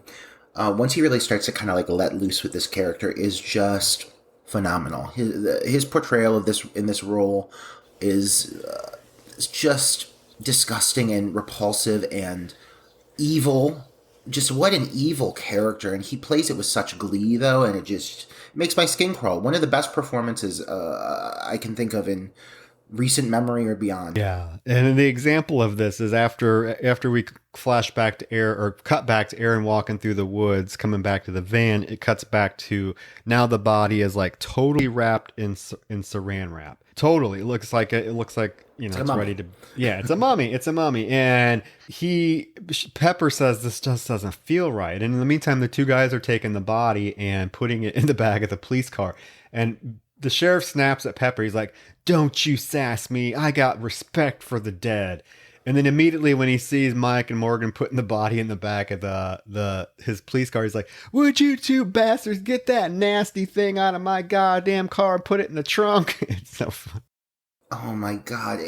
B: Once he really starts to kind of like let loose with this character is just phenomenal. His portrayal of this in this role is just disgusting and repulsive and evil. Just what an evil character, and he plays it with such glee though, and it makes my skin crawl. One of the best performances I can think of in recent memory or beyond.
C: Yeah, and the example of this is after we flash back to cut back to Aaron walking through the woods, coming back to the van. It cuts back to now the body is like totally wrapped in saran wrap. Totally, it looks like it's ready to. Yeah, it's a mummy. It's a mummy, and Pepper says this just doesn't feel right. And in the meantime, the two guys are taking the body and putting it in the back of the police car, and the sheriff snaps at Pepper. He's like, "Don't you sass me. I got respect for the dead." And then immediately when he sees Mike and Morgan putting the body in the back of his police car, he's like, "Would you two bastards get that nasty thing out of my goddamn car and put it in the trunk?" It's so fun.
B: Oh my God.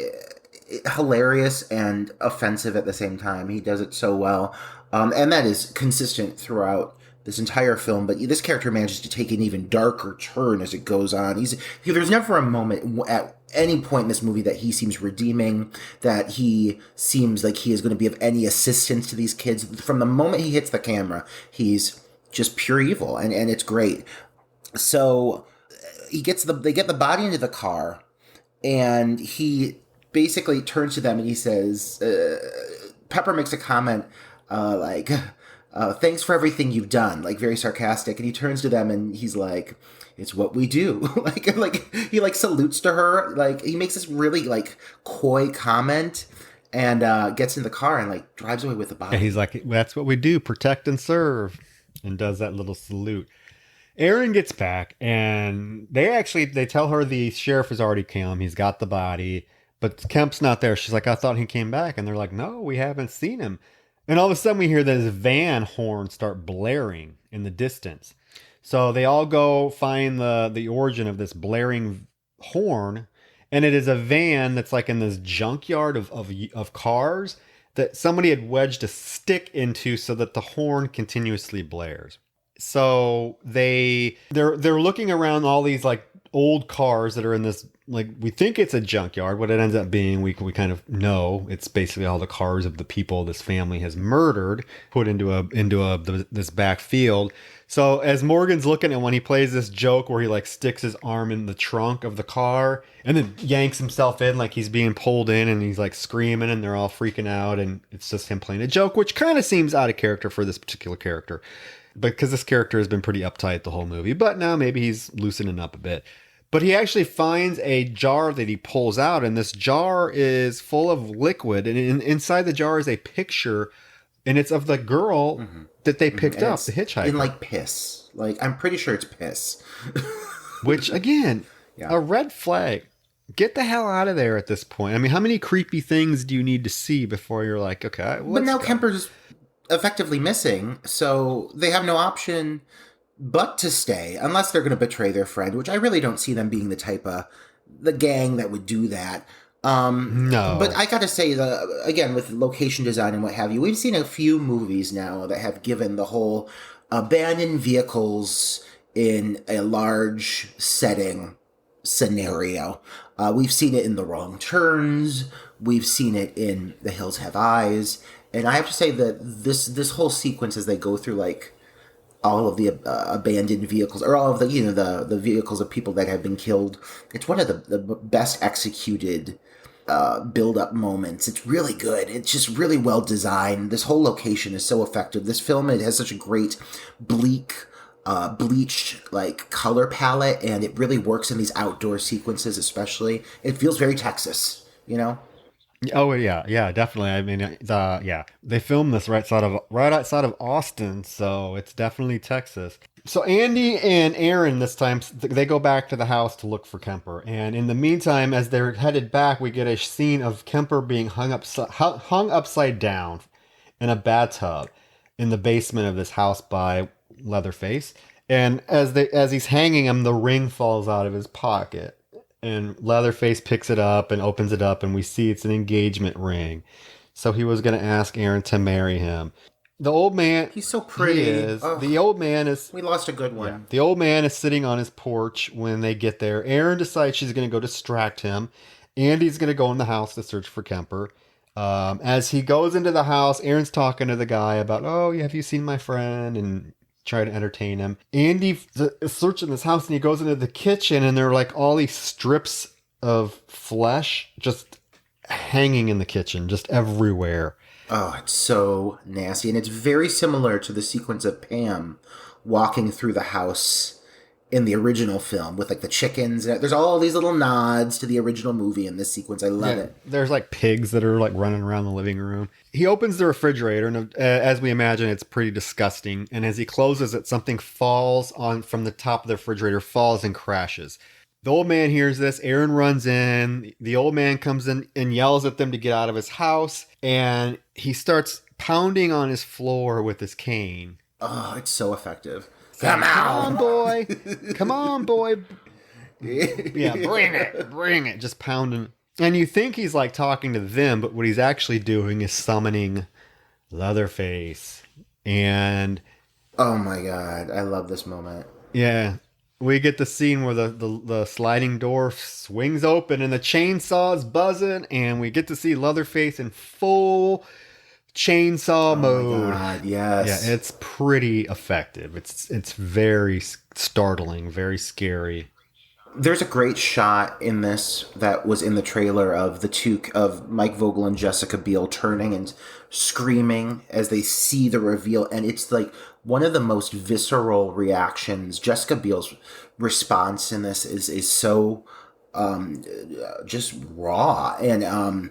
B: Hilarious and offensive at the same time. He does it so well. And that is consistent throughout this entire film, but this character manages to take an even darker turn as it goes on. There's never a moment at any point in this movie that he seems redeeming, that he seems like he is going to be of any assistance to these kids. From the moment he hits the camera, he's just pure evil, and it's great. So they get the body into the car, and he basically turns to them and he says, Pepper makes a comment like, "Thanks for everything you've done," like very sarcastic, and he turns to them and he's like, "It's what we do." like he like salutes to her, like he makes this really like coy comment and gets in the car and like drives away with the body.
C: And he's like, "That's what we do, protect and serve," and does that little salute. Aaron gets back and they tell her the sheriff has already come. He's got the body, but Kemp's not there. She's like, "I thought he came back," and they're like, "No, we haven't seen him." And all of a sudden we hear this van horn start blaring in the distance. So they all go find the origin of this blaring horn. And it is a van that's like in this junkyard of cars that somebody had wedged a stick into so that the horn continuously blares. So they're looking around all these like old cars that are in this, like, we think it's a junkyard. What it ends up being, we kind of know it's basically all the cars of the people this family has murdered, put into this back field. So as Morgan's looking at when he plays this joke where he like sticks his arm in the trunk of the car and then yanks himself in like he's being pulled in, and he's like screaming and they're all freaking out, and it's just him playing a joke, which kind of seems out of character for this particular character. Because this character has been pretty uptight the whole movie, but now maybe he's loosening up a bit. But he actually finds a jar that he pulls out, and this jar is full of liquid, and inside the jar is a picture, and it's of the girl that they picked up, the hitchhiker.
B: In like piss. Like, I'm pretty sure it's piss.
C: Which, again, a red flag. Get the hell out of there at this point. I mean, how many creepy things do you need to see before you're like, okay,
B: but now Kemper's effectively missing, so they have no option but to stay, unless they're going to betray their friend, which I really don't see them being the gang that would do that.
C: No.
B: But I gotta say, again, with location design and what have you, we've seen a few movies now that have given the whole abandoned vehicles in a large setting scenario. We've seen it in The Wrong Turns. We've seen it in The Hills Have Eyes. And I have to say that this whole sequence, as they go through like all of the abandoned vehicles, or all of the the vehicles of people that have been killed, it's one of the best executed build up moments. It's really good. It's just really well designed. This whole location is so effective. This film, it has such a great bleak, bleached like color palette, and it really works in these outdoor sequences. Especially, it feels very Texas.
C: Oh yeah, definitely. I mean, they filmed this right outside of Austin, so it's definitely Texas. So Andy and Aaron this time, they go back to the house to look for Kemper, and in the meantime, as they're headed back, we get a scene of Kemper being hung upside down in a bathtub in the basement of this house by Leatherface, and as he's hanging him, the ring falls out of his pocket. And Leatherface picks it up and opens it up, and we see it's an engagement ring. So he was going to ask Aaron to marry him. The old man...
B: He's so pretty.
C: He is. The old man is...
B: We lost a good one.
C: Yeah, the old man is sitting on his porch when they get there. Aaron decides she's going to go distract him. Andy's going to go in the house to search for Kemper. As he goes into the house, Aaron's talking to the guy about, have you seen my friend? And... try to entertain him. Andy is searching this house, and he goes into the kitchen, and there are like all these strips of flesh just hanging in the kitchen, just everywhere.
B: Oh, it's so nasty. And it's very similar to the sequence of Pam walking through the house in the original film with like the chickens. There's all these little nods to the original movie in this sequence. I love it.
C: There's like pigs that are like running around the living room. He opens the refrigerator, and as we imagine, it's pretty disgusting. And as he closes it, something falls on from the top of the refrigerator, falls and crashes. The old man hears this. Aaron runs in. The old man comes in and yells at them to get out of his house. And he starts pounding on his floor with his cane.
B: Oh, it's so effective.
C: Come on, boy. Come on, boy. Yeah, bring it. Just pounding. And you think he's like talking to them, but what he's actually doing is summoning Leatherface. And...
B: oh my God, I love this moment.
C: Yeah. We get the scene where the sliding door swings open and the chainsaw is buzzing, and we get to see Leatherface in full chainsaw mode.
B: Oh my God, yes.
C: Yeah, it's pretty effective. It's very startling, very scary.
B: There's a great shot in this that was in the trailer of of Mike Vogel and Jessica Biel turning and screaming as they see the reveal, and it's like one of the most visceral reactions. Jessica Biel's response in this is so just raw, and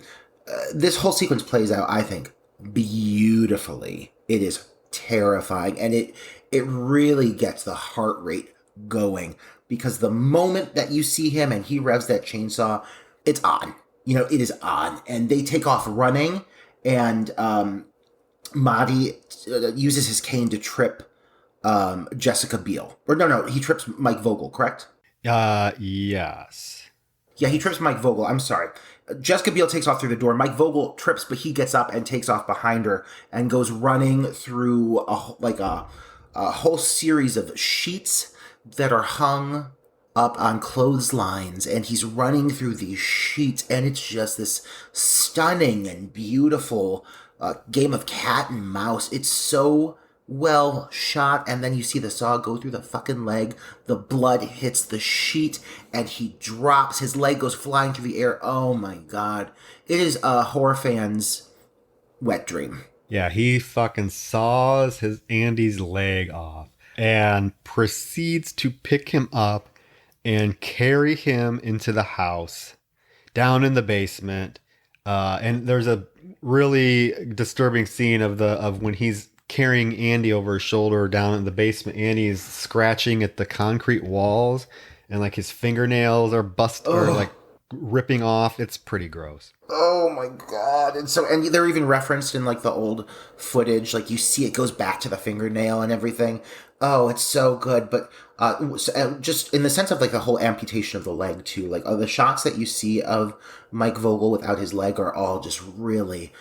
B: this whole sequence plays out, I think, beautifully. It is terrifying, and it really gets the heart rate going, because the moment that you see him and he revs that chainsaw, it's on. It is on, and they take off running, and Marty uses his cane to trip Jessica Biel. Or no, he trips Mike Vogel, correct?
C: Yes.
B: Yeah, he trips Mike Vogel. I'm sorry. Jessica Biel takes off through the door. Mike Vogel trips, but he gets up and takes off behind her and goes running through a whole series of sheets that are hung up on clotheslines, and he's running through these sheets, and it's just this stunning and beautiful game of cat and mouse. It's so well shot, and then you see the saw go through the fucking leg, the blood hits the sheet, and he drops, his leg goes flying through the air. Oh my god. It is a horror fan's wet dream.
C: Yeah, he fucking saws his Andy's leg off and proceeds to pick him up and carry him into the house down in the basement. And there's a really disturbing scene of when he's carrying Andy over his shoulder down in the basement. Andy's scratching at the concrete walls, and like his fingernails are or like ripping off. It's pretty gross.
B: Oh my god. And they're even referenced in like the old footage, like you see it goes back to the fingernail and everything. Oh, it's so good. But just in the sense of like the whole amputation of the leg too, like the shots that you see of Mike Vogel without his leg are all just really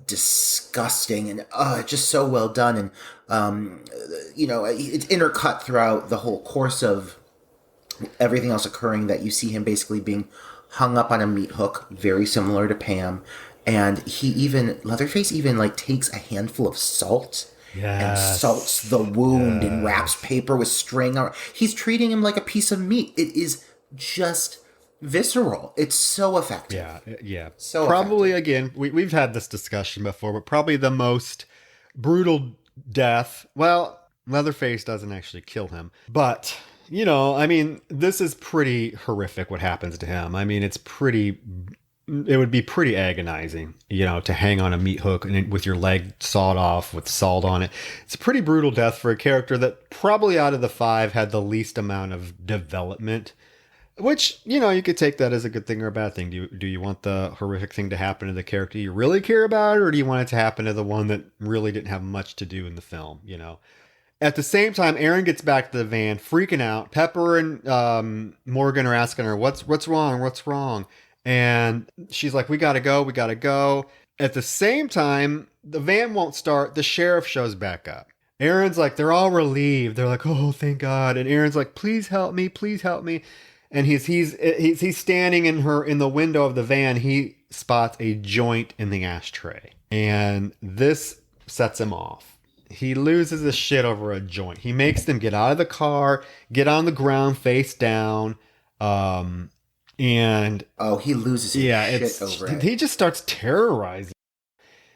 B: disgusting, and just so well done. And it's intercut throughout the whole course of everything else occurring, that you see him basically being hung up on a meat hook, very similar to Pam. And Leatherface even like takes a handful of salt and salts the wound and wraps paper with string. He's treating him like a piece of meat. It is just visceral. It's so effective.
C: Yeah.
B: So
C: probably,
B: effective.
C: again, we've had this discussion before, but probably the most brutal death. Well, Leatherface doesn't actually kill him, but this is pretty horrific what happens to him. I mean, it would be pretty agonizing, to hang on a meat hook and with your leg sawed off with salt on it. It's a pretty brutal death for a character that probably out of the 5 had the least amount of development, which, you could take that as a good thing or a bad thing. Do you want the horrific thing to happen to the character you really care about, or do you want it to happen to the one that really didn't have much to do in the film, At the same time, Aaron gets back to the van, freaking out. Pepper and Morgan are asking her, what's wrong? And she's like, we gotta go. At the same time, the van won't start. The sheriff shows back up. Aaron's like, they're all relieved. They're like, oh, thank God. And Aaron's like, please help me. And he's standing in the window of the van. He spots a joint in the ashtray, and this sets him off. He loses his shit over a joint. He makes them get out of the car, get on the ground face down, and
B: he loses his shit over it.
C: He just starts terrorizing.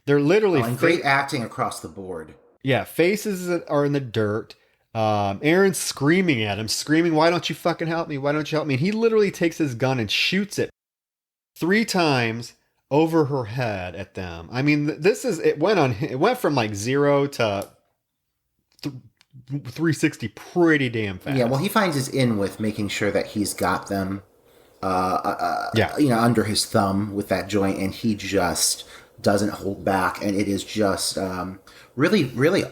C: They're literally
B: great acting across the board.
C: Yeah, faces are in the dirt. Aaron's screaming at him, why don't you fucking help me? Why don't you help me? And he literally takes his gun and shoots it 3 times over her head at them. I mean, it went from like 0 to 360 pretty damn fast.
B: Yeah, well, he finds his in with making sure that he's got them under his thumb with that joint, and he just doesn't hold back, and it is just really, really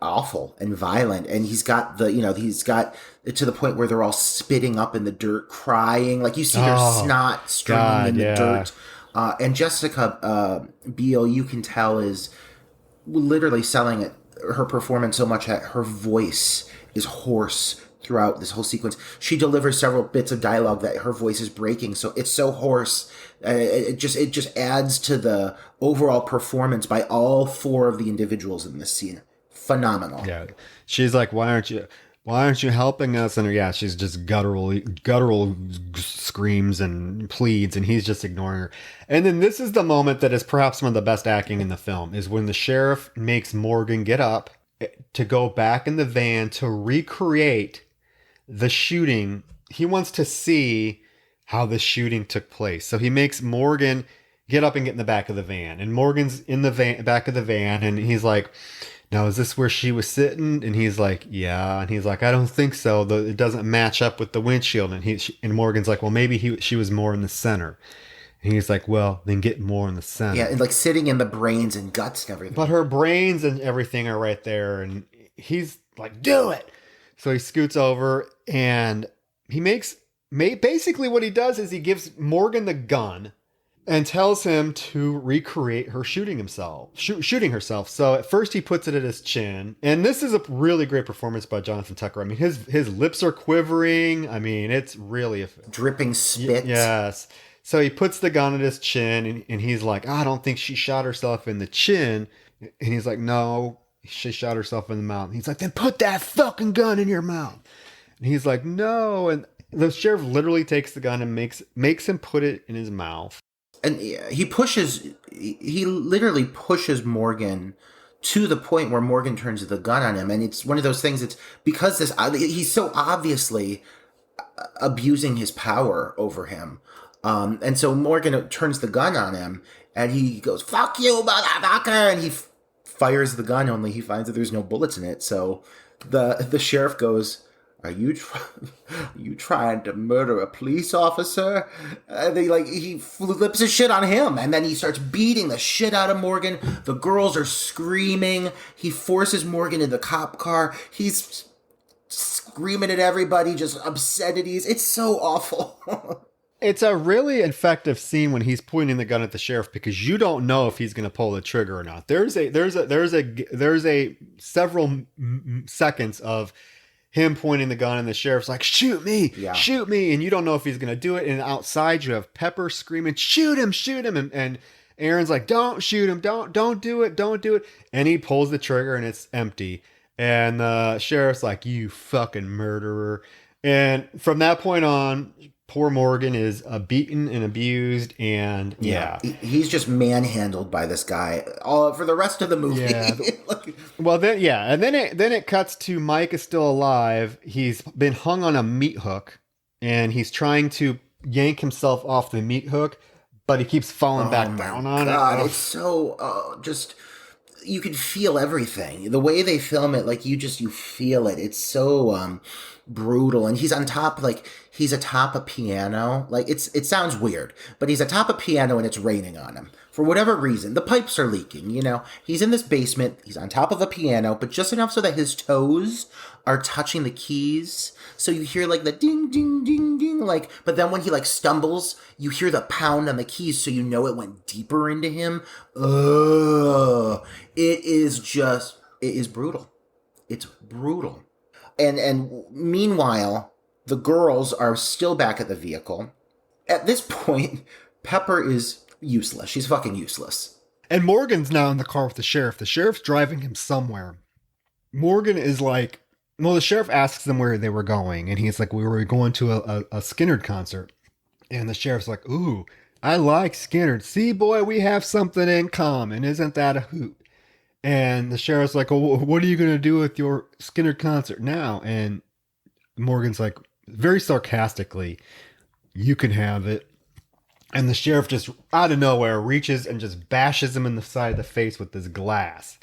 B: awful and violent. And he's got it to the point where they're all spitting up in the dirt, crying, like you see their snot streaming in the dirt. And Jessica Biel, you can tell, is literally selling her performance so much that her voice is hoarse throughout this whole sequence. She delivers several bits of dialogue that her voice is breaking, so it's so hoarse. It just adds to the overall performance by all 4 of the individuals in this scene. Phenomenal.
C: Yeah, she's like, why aren't you helping us? And she's just guttural screams and pleads, and he's just ignoring her. And then this is the moment that is perhaps one of the best acting in the film, is when the sheriff makes Morgan get up to go back in the van to recreate the shooting. He wants to see how the shooting took place. So he makes Morgan get up and get in the back of the van. And Morgan's in the back of the van, and he's like, now, is this where she was sitting? And he's like, yeah. And he's like, I don't think so. It doesn't match up with the windshield. And Morgan's like, well, maybe she was more in the center. And he's like, well, then get more in the center.
B: Yeah, and like sitting in the brains and guts and everything.
C: But her brains and everything are right there. And he's like, do it. So he scoots over, and he basically what he does is he gives Morgan the gun. and tells him to recreate her shooting herself. So at first he puts it at his chin, and this is a really great performance by Jonathan Tucker. I mean, his lips are quivering. I mean, it's really
B: dripping spit.
C: Yes. So he puts the gun at his chin, and he's like, I don't think she shot herself in the chin. And he's like, no, she shot herself in the mouth. And he's like, then put that fucking gun in your mouth. And he's like, no. And the sheriff literally takes the gun and makes him put it in his mouth.
B: And he literally pushes Morgan to the point where Morgan turns the gun on him. And it's one of those things, it's because he's so obviously abusing his power over him. And so Morgan turns the gun on him, and he goes, fuck you, motherfucker! And he fires the gun, only he finds that there's no bullets in it. So the sheriff goes, Are you trying to murder a police officer? He flips his shit on him, and then he starts beating the shit out of Morgan. The girls are screaming. He forces Morgan in the cop car. He's screaming at everybody, just obscenities. It's so awful.
C: It's a really effective scene when he's pointing the gun at the sheriff, because you don't know if he's going to pull the trigger or not. There's a several seconds of him pointing the gun, and the sheriff's like, shoot me, shoot me. And you don't know if he's going to do it. And outside you have Pepper screaming, shoot him. And Aaron's like, don't shoot him. Don't do it. And he pulls the trigger, and it's empty. And the sheriff's like, you fucking murderer. And from that point on, poor Morgan is beaten and abused, and
B: he's just manhandled by this guy all for the rest of the movie.
C: Yeah. And then it cuts to Mike is still alive. He's been hung on a meat hook, and he's trying to yank himself off the meat hook, but he keeps falling back down on it.
B: It's so just. You can feel everything. The way they film it, you feel it. It's so brutal. And he's he's atop a piano. It sounds weird, but he's atop a piano and it's raining on him. For whatever reason, the pipes are leaking, He's in this basement, he's on top of a piano, but just enough so that his toes are touching the keys. So you hear the ding, ding, ding, ding, but then when he stumbles, you hear the pound on the keys, so you know it went deeper into him. It is brutal. It's brutal. And meanwhile, the girls are still back at the vehicle. At this point, Pepper is useless. She's fucking useless.
C: And Morgan's now in the car with the sheriff. The sheriff's driving him somewhere. Morgan is like, well, the sheriff asks them where they were going, and he's like, we were going to a Skynyrd concert. And the sheriff's like, ooh, I like Skynyrd. See, boy, we have something in common. Isn't that a hoot? And the sheriff's like, well, what are you going to do with your Skynyrd concert now? And Morgan's like, very sarcastically, you can have it. And the sheriff just out of nowhere reaches and just bashes him in the side of the face with this glass.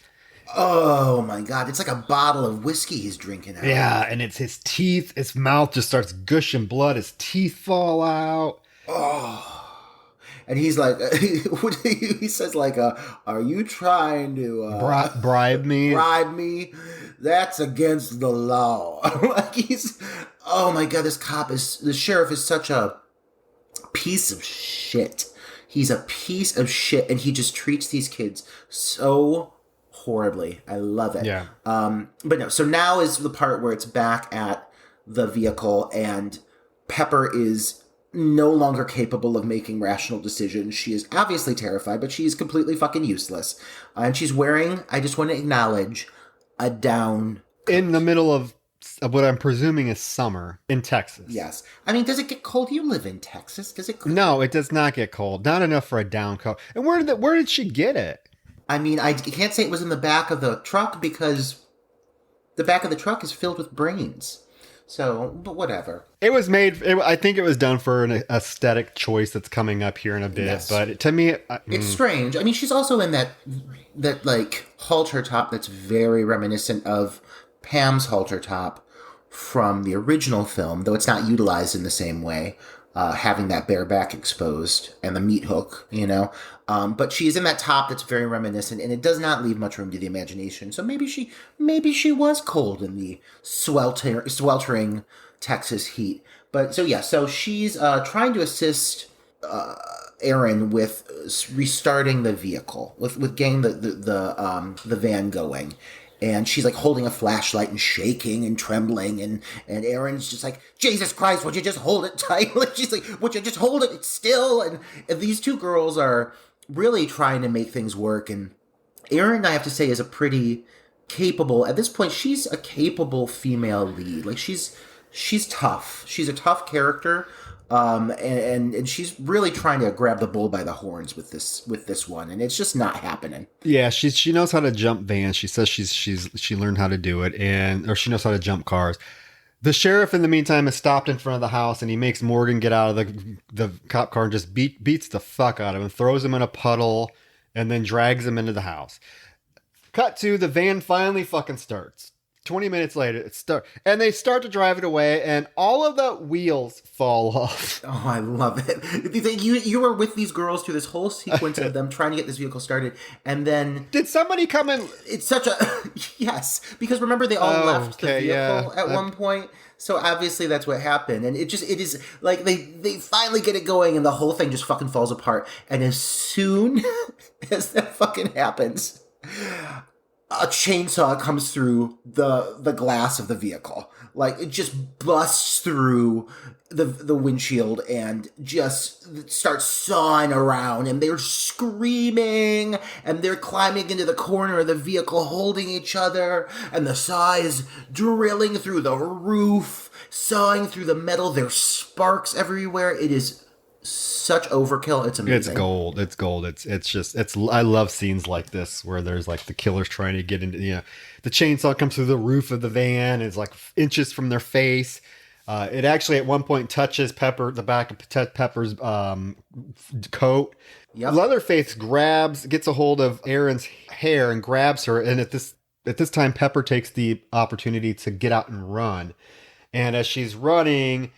B: Oh my God. It's like a bottle of whiskey he's drinking out.
C: Yeah, and it's his teeth. His mouth just starts gushing blood. His teeth fall out.
B: Oh. And he's like, he says are you trying to
C: bribe me?
B: Bribe me? That's against the law. Oh my God, the sheriff is such a piece of shit. He's a piece of shit, and he just treats these kids so horribly. I love it.
C: Yeah.
B: But no, so now is the part where it's back at the vehicle, and Pepper is no longer capable of making rational decisions. She is obviously terrified, but she is completely fucking useless. And she's wearing, I just want to acknowledge, a down coat.
C: In the middle of what I'm presuming is summer in Texas.
B: Yes. I mean, does it get cold? You live in Texas. Does it?
C: No, it does not get cold. Not enough for a down coat. And where did she get it?
B: I mean, I can't say it was in the back of the truck, because the back of the truck is filled with brains. So, but whatever.
C: It was made, I think it was done for an aesthetic choice that's coming up here in a bit. Yes. But to me,
B: it's strange. I mean, she's also in that halter top that's very reminiscent of Pam's halter top from the original film, though it's not utilized in the same way, having that bare back exposed and the meat hook, But she's in that top that's very reminiscent, and it does not leave much room to the imagination. So maybe she was cold in the sweltering Texas heat. But so she's trying to assist Aaron with restarting the vehicle, with getting the van going. And she's like holding a flashlight and shaking and trembling, and Aaron's just like, Jesus Christ, would you just hold it tight? Like, she's like, would you just hold it still? And these two girls are really trying to make things work. And Aaron, I have to say, is a pretty capable, at this point, she's a capable female lead. Like, she's tough. She's a tough character. And she's really trying to grab the bull by the horns with this one, and it's just not happening.
C: Yeah, she knows how to jump vans. She says she learned how to do it, or she knows how to jump cars. The sheriff, in the meantime, has stopped in front of the house, and he makes Morgan get out of the cop car and just beats the fuck out of him, throws him in a puddle, and then drags him into the house. Cut to the van finally fucking starts. 20 minutes later, and they start to drive it away, and all of the wheels fall off.
B: Oh, I love it. You were with these girls through this whole sequence of them trying to get this vehicle started, and then...
C: Did somebody come in?
B: It's such a... Yes, because remember they all left the vehicle at one point, so obviously that's what happened, and it is, like, they finally get it going, and the whole thing just fucking falls apart, and as soon as that fucking happens... a chainsaw comes through the glass of the vehicle. Like, it just busts through the windshield and just starts sawing around, and they're screaming, and they're climbing into the corner of the vehicle holding each other, and the saw is drilling through the roof, sawing through the metal. There's sparks everywhere. It is such overkill. It's amazing.
C: It's gold. I love scenes like this where there's like the killers trying to get into, the chainsaw comes through the roof of the van. It's like inches from their face. It actually at one point touches the back of Pepper's coat. Yep. Leatherface gets a hold of Aaron's hair and grabs her. And at this time, Pepper takes the opportunity to get out and run. And as she's running,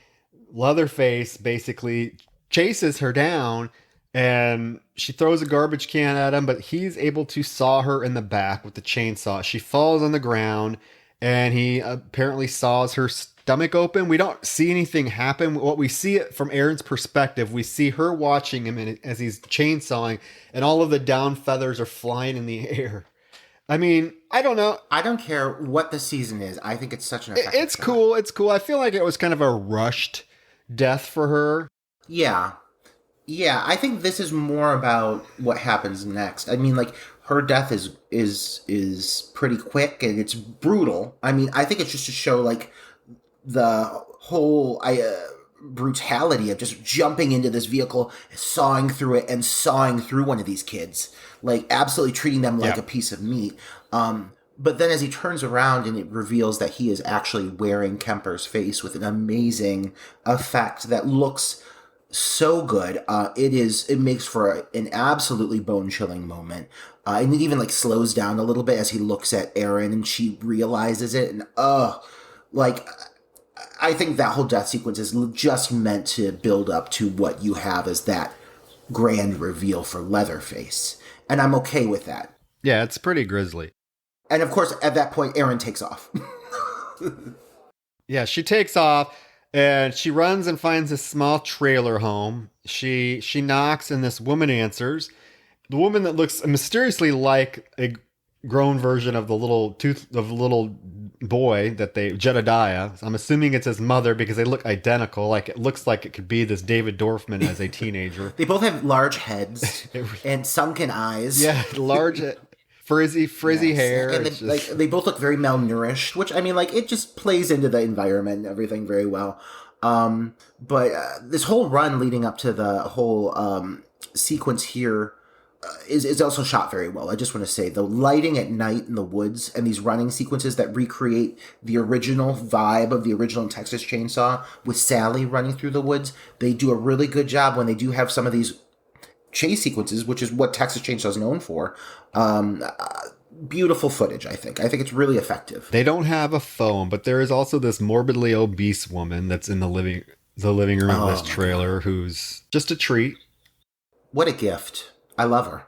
C: Leatherface basically chases her down, and she throws a garbage can at him, but he's able to saw her in the back with the chainsaw. She falls on the ground, and he apparently saws her stomach open. We don't see anything happen. What we see it from Aaron's perspective, we see her watching him as he's chainsawing, and all of the down feathers are flying in the air. I mean, I don't know.
B: I don't care what the season is. I think it's such an effective
C: It's cool. It's cool. I feel like it was kind of a rushed death for her.
B: Yeah. I think this is more about what happens next. I mean, like, her death is pretty quick, and it's brutal. I mean, I think it's just to show, like, the whole brutality of just jumping into this vehicle, sawing through it, and sawing through one of these kids. Like, absolutely treating them like a piece of meat. But then as he turns around and it reveals that he is actually wearing Kemper's face with an amazing effect that looks so good. It makes for an absolutely bone-chilling moment. And it even like slows down a little bit as he looks at Erin and she realizes it. And I think that whole death sequence is just meant to build up to what you have as that grand reveal for Leatherface. And I'm okay with that.
C: Yeah, it's pretty grisly.
B: And of course, at that point, Erin takes off.
C: Yeah, she takes off. And she runs and finds a small trailer home. She knocks, and this woman answers. The woman that looks mysteriously like a grown version of the little boy Jedediah. I'm assuming it's his mother because they look identical. Like, it looks like it could be this David Dorfman as a teenager.
B: They both have large heads and sunken eyes.
C: Yeah, large. Frizzy hair.
B: And they both look very malnourished, which, I mean, like, it just plays into the environment and everything very well. But this whole run leading up to the whole sequence here is also shot very well. I just want to say the lighting at night in the woods and these running sequences that recreate the original vibe of the original Texas Chainsaw with Sally running through the woods, they do a really good job when they do have some of these chase sequences, which is what Texas Chainsaw is known for. Beautiful footage, I think. I think it's really effective.
C: They don't have a phone, but there is also this morbidly obese woman that's in the living room of this trailer who's just a treat.
B: What a gift. I love her.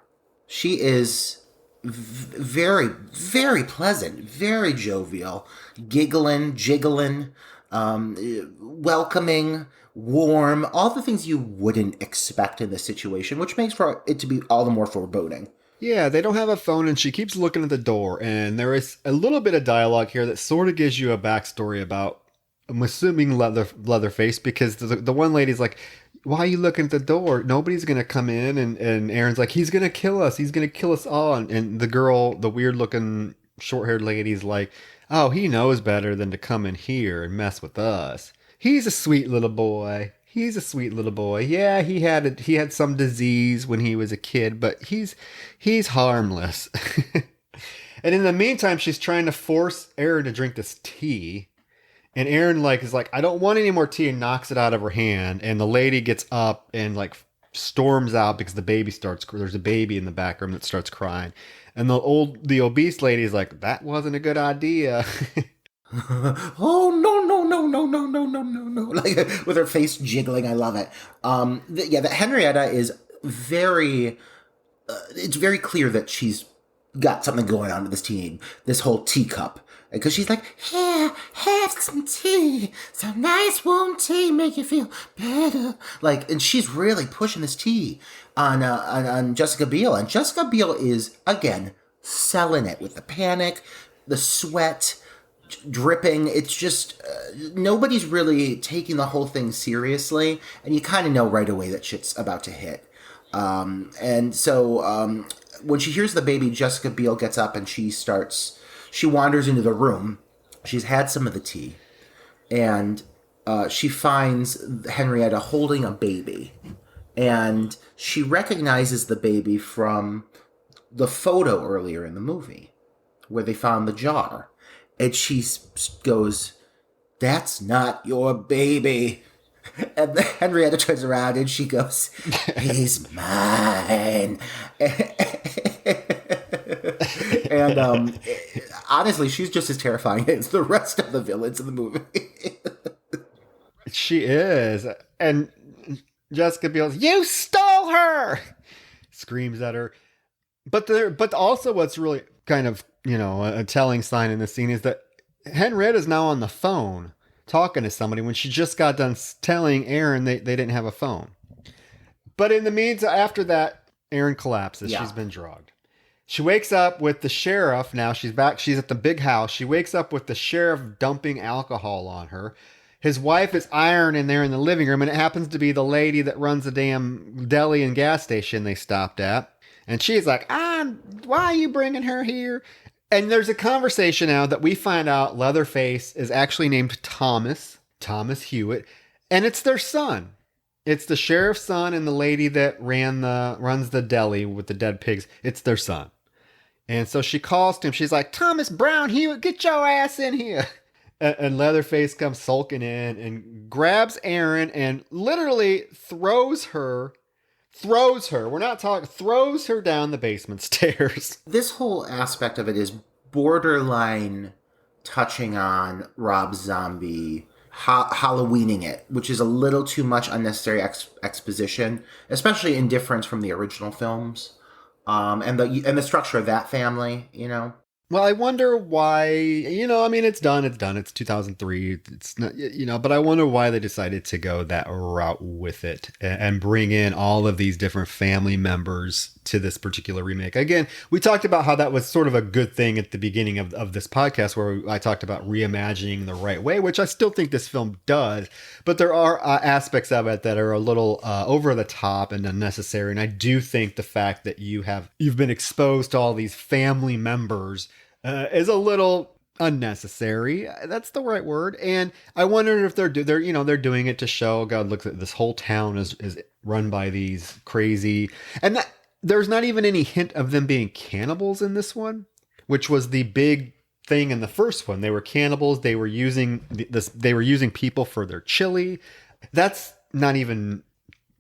B: She is very, very pleasant, very jovial, giggling, jiggling. welcoming, warm, all the things you wouldn't expect in this situation, which makes for it to be all the more foreboding.
C: Yeah, they don't have a phone, and she keeps looking at the door. And there is a little bit of dialogue here that sort of gives you a backstory about, I'm assuming Leatherface, because the one lady's like, "Why are you looking at the door? Nobody's gonna come in." And Aaron's like, "He's gonna kill us. He's gonna kill us all." And the girl, the weird looking short haired lady's like, "Oh, he knows better than to come in here and mess with us. He's a sweet little boy. He's a sweet little boy. Yeah, he had some disease when he was a kid, but he's harmless." And in the meantime, she's trying to force Aaron to drink this tea. And Aaron is like, "I don't want any more tea," and knocks it out of her hand. And the lady gets up and storms out because there's a baby in the back room that starts crying. And the obese lady is like, "That wasn't a good idea."
B: Oh, no. Like, with her face jiggling. I love it. That Henrietta is very, it's very clear that she's got something going on with this whole teacup. Because she's like, "Here, have some tea. Some nice warm tea make you feel better." And she's really pushing this tea on Jessica Biel. And Jessica Biel is, again, selling it with the panic, the sweat, dripping. It's just, nobody's really taking the whole thing seriously. And you kind of know right away that shit's about to hit. And so when she hears the baby, Jessica Biel gets up and she wanders into the room. She's had some of the tea, and she finds Henrietta holding a baby, and she recognizes the baby from the photo earlier in the movie where they found the jar, and she goes, "That's not your baby." And then Henrietta turns around and she goes, "He's mine." And honestly, she's just as terrifying as the rest of the villains in the movie.
C: She is. And Jessica Biel's, "You stole her!" screams at her. But also what's really kind of, a telling sign in this scene is that Henrietta's now on the phone talking to somebody when she just got done telling Aaron they didn't have a phone. But in the meantime, after that, Aaron collapses. Yeah. She's been drugged. She wakes up with the sheriff. Now she's back. She's at the big house. She wakes up with the sheriff dumping alcohol on her. His wife is ironing there in the living room, and it happens to be the lady that runs the damn deli and gas station they stopped at. And she's like, "Why are you bringing her here?" And there's a conversation now that we find out Leatherface is actually named Thomas Hewitt, and it's their son. It's the sheriff's son and the lady that runs the deli with the dead pigs. It's their son. And so she calls to him. She's like, "Thomas Brown Hewitt, get your ass in here." And Leatherface comes sulking in and grabs Aaron and literally throws her. We're not talking, throws her down the basement stairs.
B: This whole aspect of it is borderline touching on Rob Zombie Halloweening it, which is a little too much unnecessary exposition, especially in difference from the original films, and the structure of that family.
C: Well, I wonder why, it's done. It's 2003. It's not, but I wonder why they decided to go that route with it and bring in all of these different family members to this particular remake. Again, we talked about how that was sort of a good thing at the beginning of this podcast, where I talked about reimagining the right way, which I still think this film does, but there are aspects of it that are a little over the top and unnecessary. And I do think the fact that you've been exposed to all these family members is a little unnecessary. That's the right word. And I wonder if they're doing it to show, God, look, this whole town is run by these crazy, and that there's not even any hint of them being cannibals in this one, which was the big thing in the first one. They were cannibals. They were using people for their chili. That's not even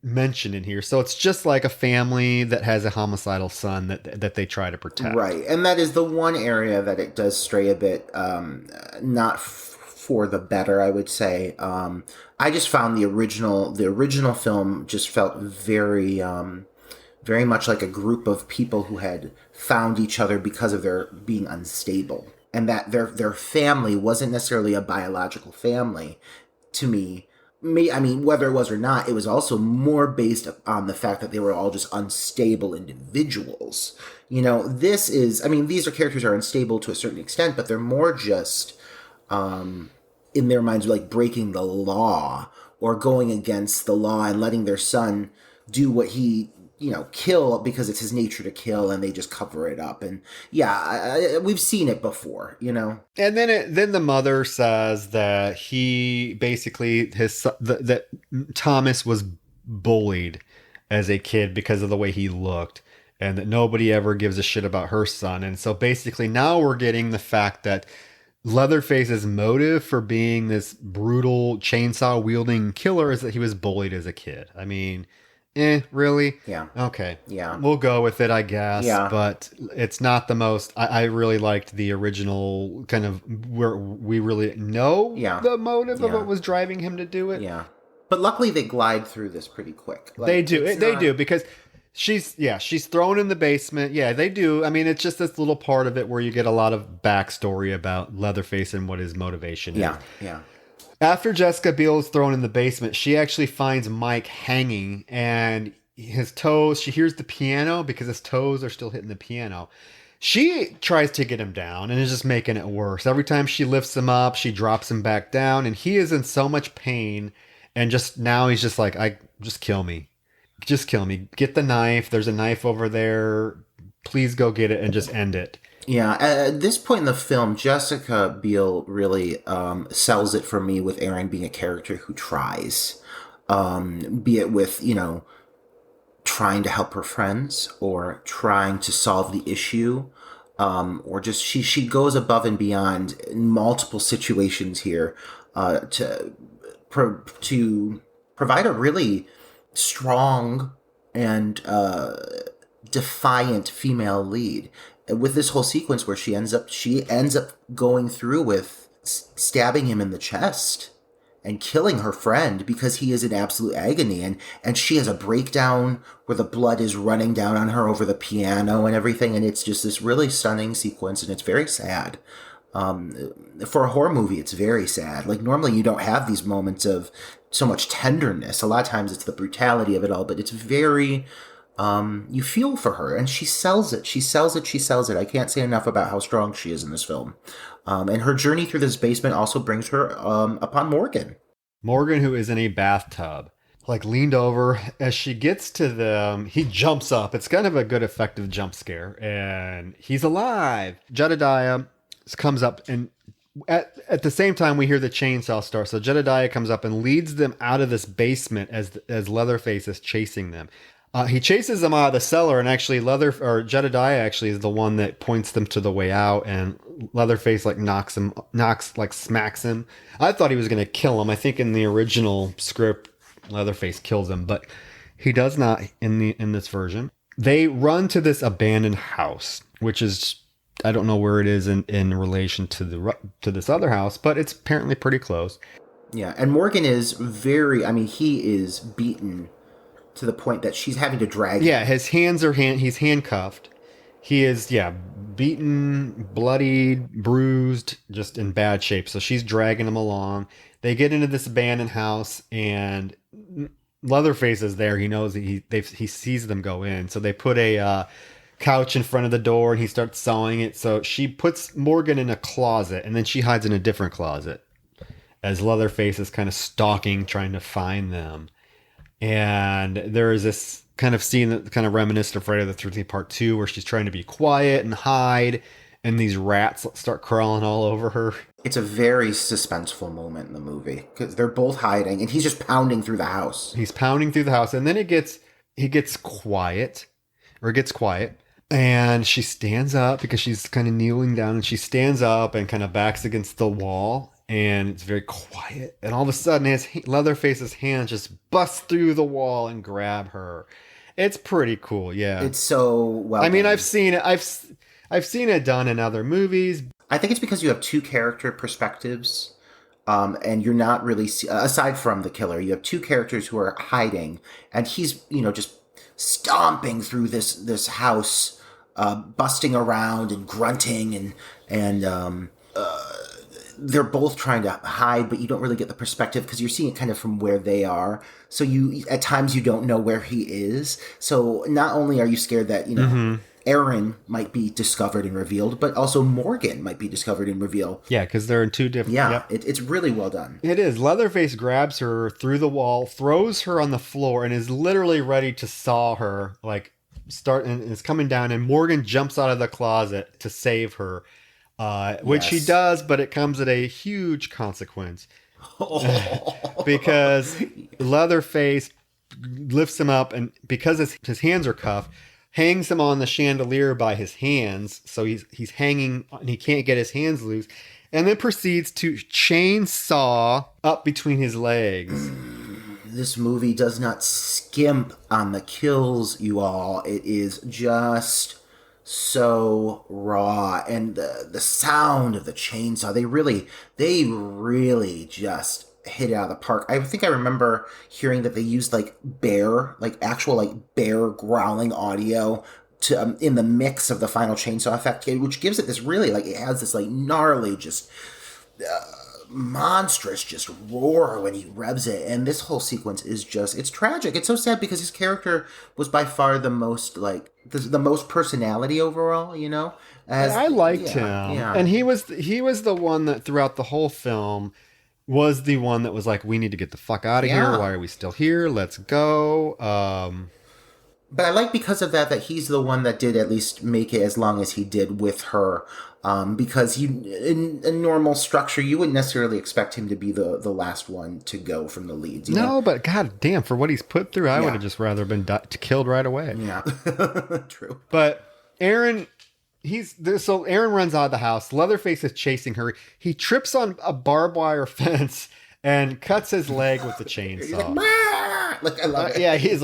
C: mentioned in here. So it's just like a family that has a homicidal son that they try to protect.
B: Right. And that is the one area that it does stray a bit, not for the better, I would say. I just found the original film just felt very much like a group of people who had found each other because of their being unstable. and that their family wasn't necessarily a biological family to me. I mean, whether it was or not, it was also more based on the fact that they were all just unstable individuals. You know, these are characters are unstable to a certain extent, but they're more just, in their minds, like breaking the law or going against the law and letting their son do what he, kill because it's his nature to kill, and they just cover it up. And yeah, we've seen it before,
C: And then the mother says that he basically that Thomas was bullied as a kid because of the way he looked, and that nobody ever gives a shit about her son. And so basically now we're getting the fact that Leatherface's motive for being this brutal chainsaw wielding killer is that he was bullied as a kid. I mean, really?
B: Yeah.
C: Okay.
B: Yeah.
C: We'll go with it, I guess.
B: Yeah.
C: But it's not the most. I really liked the original kind of where we really know the motive of what was driving him to do it.
B: Yeah. But luckily they glide through this pretty quick.
C: Like, they do because she's thrown in the basement. Yeah, they do. I mean, it's just this little part of it where you get a lot of backstory about Leatherface and what his motivation is.
B: Yeah.
C: After Jessica Biel is thrown in the basement, she actually finds Mike hanging, and his toes, she hears the piano because his toes are still hitting the piano. She tries to get him down and is just making it worse. Every time she lifts him up, she drops him back down, and he is in so much pain. And just now he's just like, just kill me. Just kill me. Get the knife. There's a knife over there. Please go get it and just end it.
B: Yeah, at this point in the film, Jessica Biel really sells it for me with Erin being a character who tries, be it with, trying to help her friends or trying to solve the issue, or just she goes above and beyond in multiple situations here to provide a really strong and defiant female lead. With this whole sequence where she ends up going through with stabbing him in the chest and killing her friend because he is in absolute agony, and she has a breakdown where the blood is running down on her over the piano and everything, and it's just this really stunning sequence, and it's very sad. For a horror movie, it's very sad. Like, normally you don't have these moments of so much tenderness. A lot of times it's the brutality of it all, but it's very... you feel for her, and she sells it. She sells it. I can't say enough about how strong she is in this film. And her journey through this basement also brings her upon Morgan.
C: Morgan, who is in a bathtub, like leaned over. As she gets to them, he jumps up. It's kind of a good effective jump scare, and he's alive. Jedediah comes up, and at the same time we hear the chainsaw start. So Jedediah comes up and leads them out of this basement as Leatherface is chasing them. He chases them out of the cellar, and actually Jedediah actually is the one that points them to the way out, and Leatherface smacks him. I thought he was going to kill him. I think in the original script, Leatherface kills him, but he does not in this version. They run to this abandoned house, which is, I don't know where it is in relation to this other house, but it's apparently pretty close.
B: Yeah, and Morgan is he is beaten to the point that she's having to drag him.
C: Yeah, his hands are he's handcuffed. He is, beaten, bloodied, bruised, just in bad shape. So she's dragging him along. They get into this abandoned house, and Leatherface is there. He knows he sees them go in. So they put a couch in front of the door, and he starts sawing it. So she puts Morgan in a closet, and then she hides in a different closet as Leatherface is kind of stalking, trying to find them. And there is this kind of scene that kind of reminiscent of Friday the 13th Part 2, where she's trying to be quiet and hide, and these rats start crawling all over her.
B: It's a very suspenseful moment in the movie because they're both hiding, and he's just pounding through the house.
C: He's pounding through the house, and then he gets quiet, and she stands up because she's kind of kneeling down, and she stands up and kind of backs against the wall. And it's very quiet. And all of a sudden, Leatherface's hands just bust through the wall and grab her. It's pretty cool, yeah.
B: It's so well.
C: I mean, I've seen it. I've seen it done in other movies.
B: I think it's because you have two character perspectives, and you're not really aside from the killer. You have two characters who are hiding, and he's just stomping through this house busting around and grunting and they're both trying to hide, but you don't really get the perspective because you're seeing it kind of from where they are. So at times you don't know where he is. So not only are you scared that, Aaron might be discovered and revealed, but also Morgan might be discovered and revealed.
C: Yeah, because they're in two different...
B: Yeah,
C: Yep.
B: it's really well done.
C: It is. Leatherface grabs her through the wall, throws her on the floor, and is literally ready to saw her, and is coming down, and Morgan jumps out of the closet to save her, which he does, but it comes at a huge consequence. Because Leatherface lifts him up, and because his hands are cuffed, hangs him on the chandelier by his hands, so he's hanging and he can't get his hands loose, and then proceeds to chainsaw up between his legs.
B: This movie does not skimp on the kills, you all. It is just so raw, and the sound of the chainsaw, they really just hit it out of the park. I think I remember hearing that they used actual bear growling audio to in the mix of the final chainsaw effect, which gives it this really it has this gnarly, just monstrous just roar when he revs it. And this whole sequence is just, it's tragic. It's so sad because his character was by far the most the most personality overall,
C: I liked him.
B: Yeah.
C: And he was the one that throughout the whole film was the one that was like, we need to get the fuck out of here. Why are we still here? Let's go.
B: But I like because of that he's the one that did at least make it as long as he did with her. Because in a normal structure, you wouldn't necessarily expect him to be the last one to go from the leads.
C: But god damn, for what he's put through, I would have just rather been killed right away.
B: Yeah, true.
C: But Aaron... So Aaron runs out of the house. Leatherface is chasing her. He trips on a barbed wire fence and cuts his leg with the chainsaw.
B: I love it.
C: Yeah, he's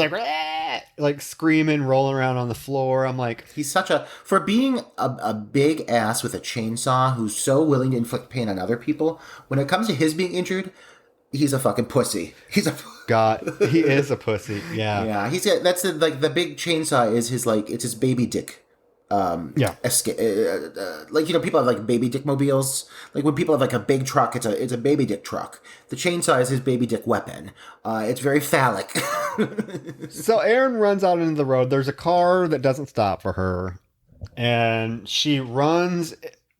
C: screaming, rolling around on the floor. I'm like,
B: he's for being a big ass with a chainsaw who's so willing to inflict pain on other people. When it comes to his being injured, he's a fucking pussy.
C: He is a pussy. Yeah,
B: yeah. That's the big chainsaw is his it's his baby dick. Escape, people have baby dick mobiles. When people have a big truck, it's a baby dick truck. The chainsaw is his baby dick weapon. It's very phallic.
C: So Aaron runs out into the road. There's a car that doesn't stop for her, and she runs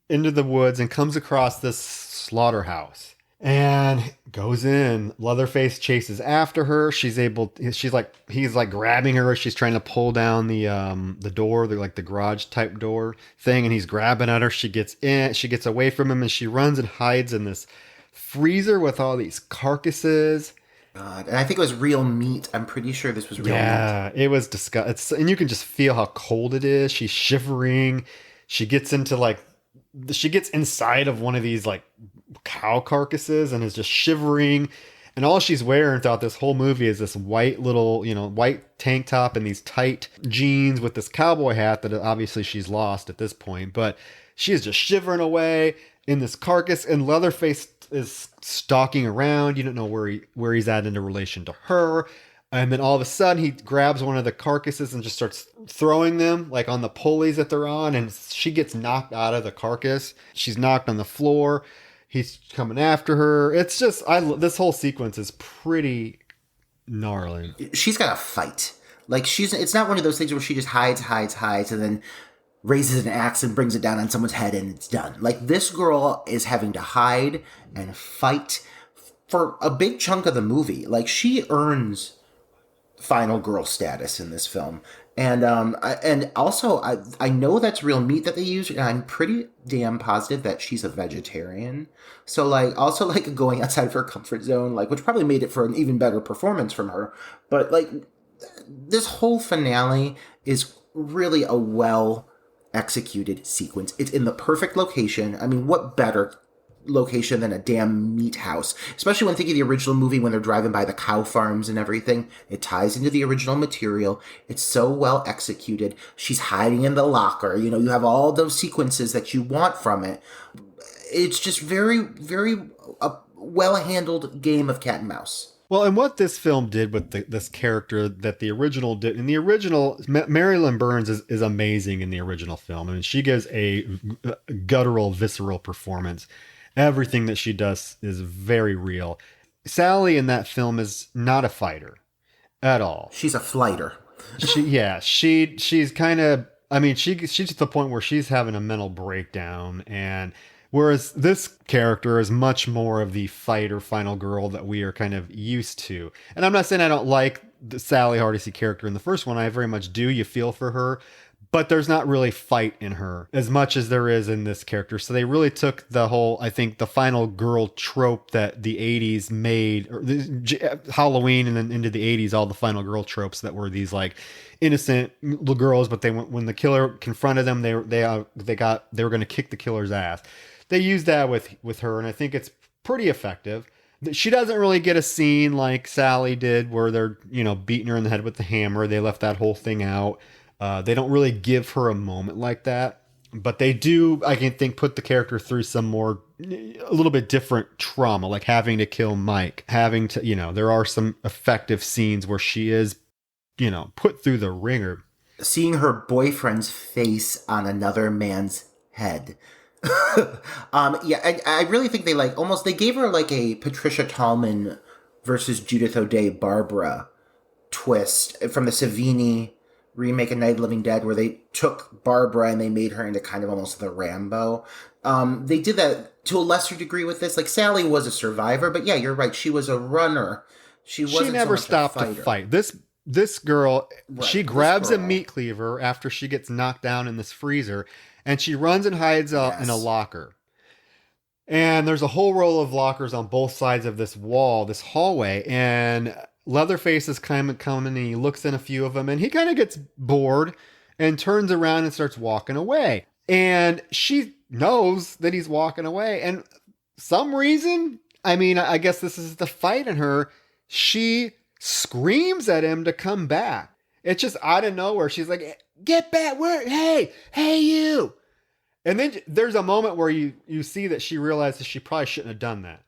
C: into the woods and comes across this slaughterhouse and goes in. Leatherface chases after her. He's grabbing her. She's trying to pull down the door, the garage type door thing, and he's grabbing at her. She gets in. She gets away from him, and she runs and hides in this freezer with all these carcasses.
B: God, and I think it was real meat. I'm pretty sure this was real meat.
C: Yeah, it was disgusting. And you can just feel how cold it is. She's shivering. She gets inside of one of these cow carcasses and is just shivering. And all she's wearing throughout this whole movie is this white white tank top and these tight jeans with this cowboy hat that obviously she's lost at this point. But she is just shivering away in this carcass, and Leatherface is stalking around. You don't know where he's at in relation to her. And then all of a sudden he grabs one of the carcasses and just starts throwing them on the pulleys that they're on. And she gets knocked out of the carcass. She's knocked on the floor. He's coming after her. It's just, this whole sequence is pretty gnarly.
B: She's got to fight. It's not one of those things where she just hides, and then raises an axe and brings it down on someone's head and it's done. This girl is having to hide and fight for a big chunk of the movie. She earns final girl status in this film. And also I know that's real meat that they use, and I'm pretty damn positive that she's a vegetarian. So also going outside of her comfort zone, which probably made it for an even better performance from her. But this whole finale is really a well executed sequence. It's in the perfect location. I mean, what better location than a damn meat house, especially when thinking of the original movie when they're driving by the cow farms and everything. It ties into the original material. It's so well executed. She's hiding in the locker. You have all those sequences that you want from it. It's just very, very well handled game of cat and mouse.
C: Well, and what this film did with this character that the original did in the original, Marilyn Burns is amazing in the original film. I mean, she gives a guttural, visceral performance. Everything that she does is very real. Sally in that film is not a fighter at all.
B: She's a flighter.
C: She's kind of, I mean, she's at the point where she's having a mental breakdown, and whereas this character is much more of the fighter final girl that we are kind of used to. And I'm not saying I don't like the Sally Hardesty character in the first one. I very much do. You feel for her. But there's not really fight in her as much as there is in this character. So they really took the whole, I think, the final girl trope that the 80s made, or Halloween and then into the 80s, all the final girl tropes that were these like innocent little girls, but they when the killer confronted them, they were going to kick the killer's ass. They used that with her, and I think it's pretty effective. She doesn't really get a scene like Sally did where they're, beating her in the head with the hammer. They left that whole thing out. They don't really give her a moment like that, but they do, I can think, put the character through a little bit different trauma, like having to kill Mike, having to, there are some effective scenes where she is, put through the ringer.
B: Seeing her boyfriend's face on another man's head. I really think they gave her like a Patricia Tallman versus Judith O'Dea Barbara twist from the Savini remake of Night of the Living Dead, where they took Barbara and they made her into kind of almost the Rambo. They did that to a lesser degree with this. Like, Sally was a survivor, but yeah, you're right. She was a runner. She never
C: stopped to fight. This girl, right, she grabs a meat cleaver after she gets knocked down in this freezer, and she runs and hides in a locker. And there's a whole row of lockers on both sides of this wall, this hallway, and Leatherface is kind of coming, and he looks in a few of them, and he kind of gets bored and turns around and starts walking away. And she knows that he's walking away. And some reason, I mean, I guess this is the fight in her, she screams at him to come back. It's just out of nowhere. She's like, get back. Hey, you. And then there's a moment where you see that she realizes she probably shouldn't have done that.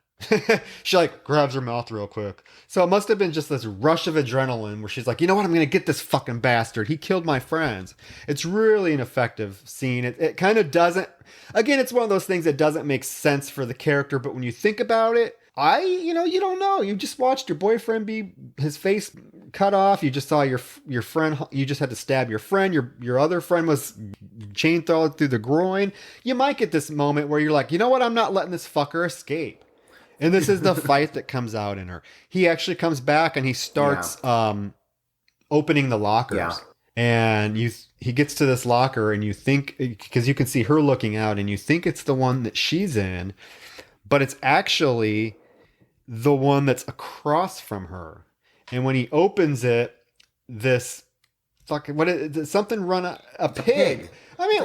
C: She like grabs her mouth real quick. So it must have been just this rush of adrenaline where she's like, you know what? I'm going to get this fucking bastard. He killed my friends. It's really an effective scene. It kind of doesn't, again, it's one of those things that doesn't make sense for the character. But when you think about it, you don't know. You just watched your boyfriend his face cut off. You just saw your friend. You just had to stab your friend. Your other friend was chainsaw through the groin. You might get this moment where you're like, you know what? I'm not letting this fucker escape. And this is the fight that comes out in her. He actually comes back and he starts opening the lockers. Yeah. And he gets to this locker, and you think, because you can see her looking out, and you think it's the one that she's in, but it's actually the one that's across from her. And when he opens it, this fucking, something run a pig. I mean,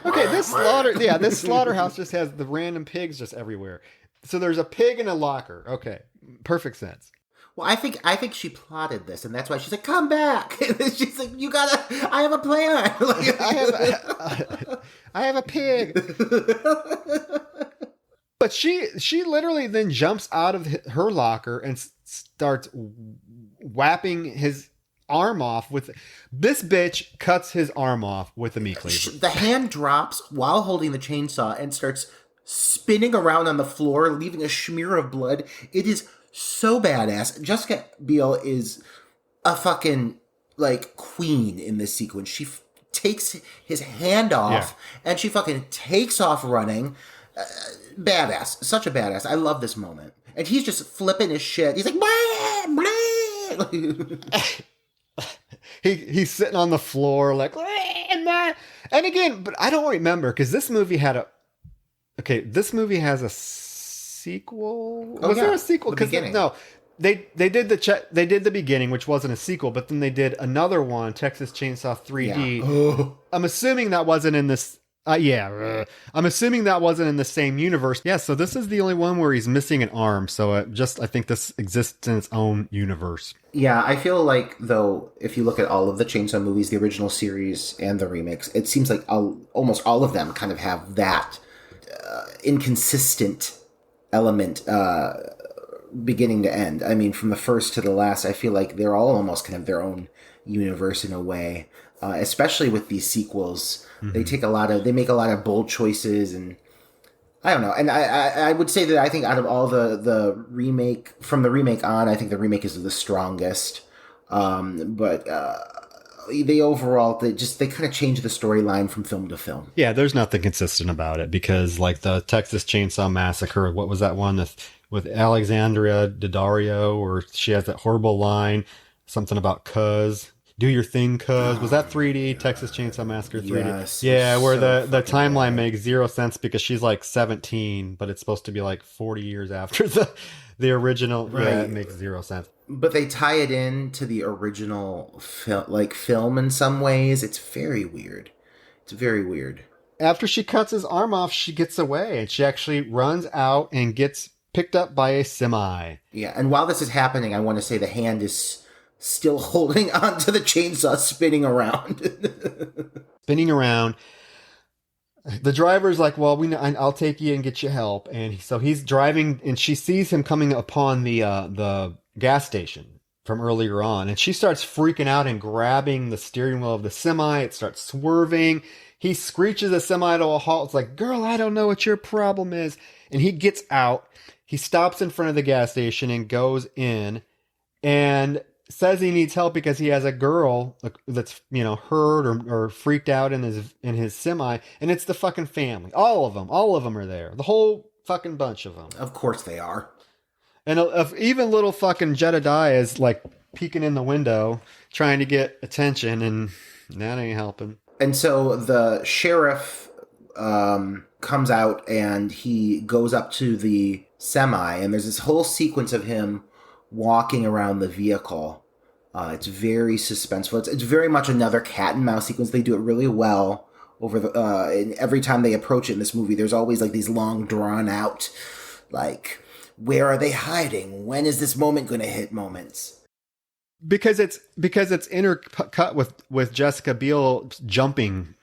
C: okay, this slaughterhouse just has the random pigs just everywhere. So there's a pig in a locker. Okay, perfect sense.
B: Well, I think she plotted this, and that's why she's like, "Come back!" She's like, "You gotta. I have a plan.
C: I have a pig." But she literally then jumps out of her locker and starts whapping his arm off with. This bitch cuts his arm off with a meat cleaver.
B: The hand drops while holding the chainsaw and starts spinning around on the floor, leaving a smear of blood. It is so badass. Jessica Biel is a fucking like queen in this sequence. She takes his hand off and she fucking takes off running. Badass. Such a badass. I love this moment. And he's just flipping his shit. He's like, blah, blah.
C: He's sitting on the floor like, blah. And again, but I don't remember, because this movie has a sequel. Was there a sequel? Because no, they did the beginning, which wasn't a sequel, but then they did another one, Texas Chainsaw 3D. Yeah. I'm assuming that wasn't in this. I'm assuming that wasn't in the same universe. Yeah, so this is the only one where he's missing an arm. So I think this exists in its own universe.
B: Yeah, I feel like, though, if you look at all of the Chainsaw movies, the original series and the remakes, it seems like almost all of them kind of have that inconsistent element beginning to end. I mean, from the first to the last, I feel like they're all almost kind of their own universe in a way. Especially with these sequels, they make a lot of bold choices, and I don't know. And I would say that I think out of all the remake, from the remake on, I think the remake is the strongest. But they overall, they kind of change the storyline from film to film.
C: Yeah, there's nothing consistent about it because, like, the Texas Chainsaw Massacre, what was that one with Alexandria Daddario, or she has that horrible line, something about cuz. Do your thing, cuz. Was that 3D? Texas Chainsaw Massacre 3D?
B: Yes,
C: yeah, where
B: so
C: the timeline
B: bad.
C: makes zero sense because she's like 17, but it's supposed to be like 40 years after the original.
B: Right.
C: Yeah, it makes zero sense.
B: But they tie it in to the original film in some ways. It's very weird. It's very weird.
C: After she cuts his arm off, she gets away and she actually runs out and gets picked up by a semi.
B: Yeah, and while this is happening, I want to say the hand is still holding onto the chainsaw, spinning around.
C: Spinning around. The driver's like, well, I'll take you and get you help. And so he's driving, and she sees him coming upon the gas station from earlier on. And she starts freaking out and grabbing the steering wheel of the semi. It starts swerving. He screeches the semi to a halt. It's like, girl, I don't know what your problem is. And he gets out. He stops in front of the gas station and goes in and says he needs help because he has a girl that's, hurt or freaked out in his semi, and it's the fucking family. All of them are there. The whole fucking bunch of them.
B: Of course they are.
C: And even little fucking Jedediah is like peeking in the window trying to get attention, and that ain't helping.
B: And so the sheriff comes out and he goes up to the semi, and there's this whole sequence of him walking around the vehicle. It's very suspenseful. It's very much another cat and mouse sequence. They do it really well over and every time they approach it in this movie, there's always like these long drawn out, like, where are they hiding? When is this moment going to hit moments?
C: Because it's intercut with Jessica Biel jumping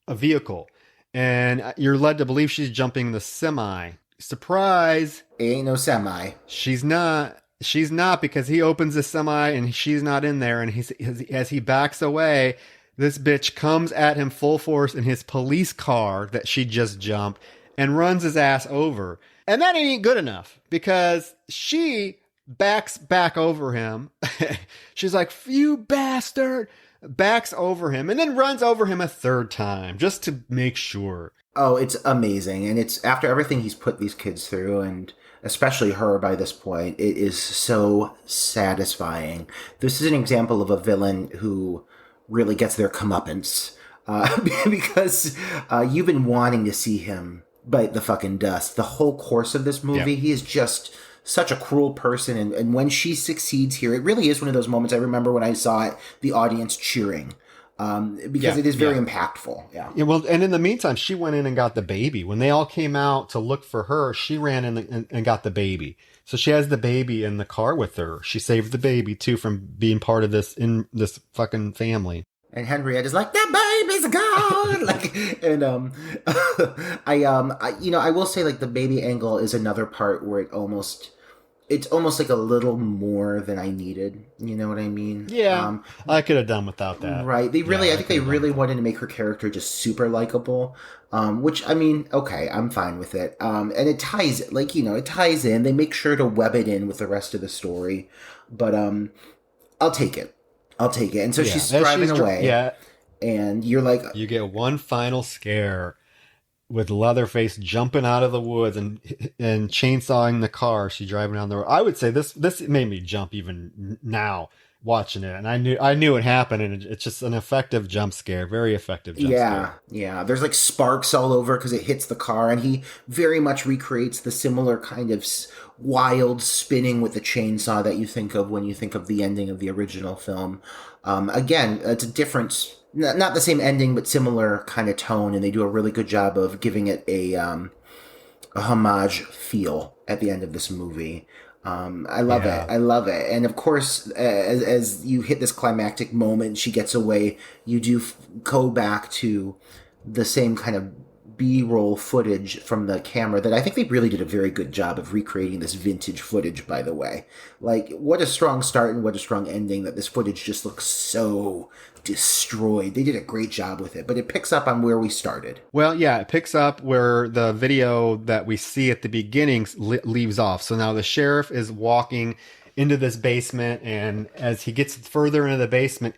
C: a vehicle, and you're led to believe she's jumping the semi. Surprise!
B: It ain't no semi.
C: She's not. She's not, because he opens the semi and she's not in there. And as he backs away, this bitch comes at him full force in his police car that she just jumped and runs his ass over. And that ain't good enough because she backs back over him. She's like, you bastard, backs over him and then runs over him a third time just to make sure.
B: Oh, it's amazing. And it's after everything he's put these kids through, and especially her by this point, it is so satisfying. This is an example of a villain who really gets their comeuppance. Because you've been wanting to see him bite the fucking dust. The whole course of this movie, He is just such a cruel person. And when she succeeds here, it really is one of those moments I remember when I saw it, the audience cheering. Because it is very impactful. Yeah.
C: Well, and in the meantime, she went in and got the baby. When they all came out to look for her, she ran in and got the baby. So she has the baby in the car with her. She saved the baby too from being part of this fucking family.
B: And Henrietta's like, that baby's gone. I will say, like, the baby angle is another part where it's almost like a little more than I needed. You know what I mean?
C: Yeah. I could have done without that.
B: Right. I think they really wanted to make her character just super likable. Which, I mean, okay, I'm fine with it. And it ties in. They make sure to web it in with the rest of the story. But I'll take it. And so she's driving away.
C: Yeah.
B: And you're like...
C: You get one final scare with Leatherface jumping out of the woods and chainsawing the car. She's driving down the road. I would say this made me jump even now watching it. And I knew it happened, and it's just an effective jump scare. Very effective jump scare.
B: Yeah. There's like sparks all over because it hits the car, and he very much recreates the similar kind of wild spinning with the chainsaw that you think of when you think of the ending of the original film. Again, it's a different... Not the same ending, but similar kind of tone, and they do a really good job of giving it a homage feel at the end of this movie. I love it. And of course, as you hit this climactic moment, she gets away, you do go back to the same kind of B-roll footage from the camera that I think they really did a very good job of recreating this vintage footage, by the way. Like, what a strong start and what a strong ending that this footage just looks so destroyed. They did a great job with it, but it picks up on where we started.
C: Well, yeah, it picks up where the video that we see at the beginning leaves off. So now the sheriff is walking into this basement, and as he gets further into the basement,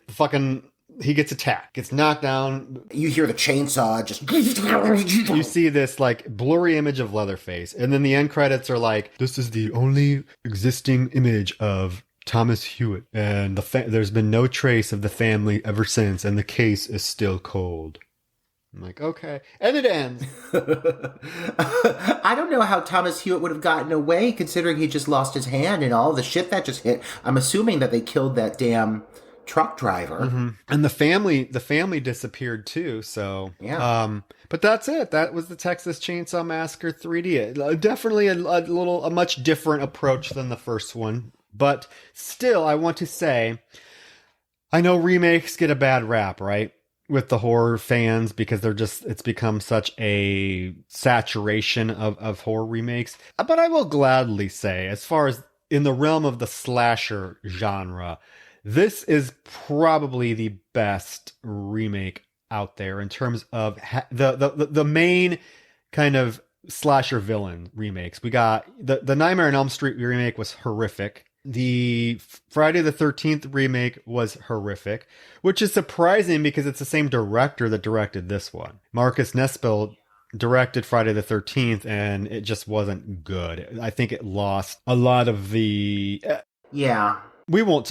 C: he gets attacked, gets knocked down.
B: You hear the chainsaw just...
C: You see this like blurry image of Leatherface, and then the end credits are like, this is the only existing image of Thomas Hewitt, and there's been no trace of the family ever since, and the case is still cold. I'm like, okay. And it ends.
B: I don't know how Thomas Hewitt would have gotten away, considering he just lost his hand and all the shit that just hit. I'm assuming that they killed that damn truck driver.
C: Mm-hmm. And the family disappeared too, so...
B: Yeah.
C: But that's it. That was the Texas Chainsaw Massacre 3D. Definitely a much different approach than the first one. But still, I want to say, I know remakes get a bad rap, right? With the horror fans, because it's become such a saturation of horror remakes. But I will gladly say, as far as in the realm of the slasher genre, this is probably the best remake out there in terms of the main kind of slasher villain remakes. We got the Nightmare on Elm Street remake was horrific. The Friday the 13th remake was horrific, which is surprising because it's the same director that directed this one. Marcus Nispel directed Friday the 13th, and it just wasn't good. I think it lost a lot of the...
B: Yeah.
C: We won't...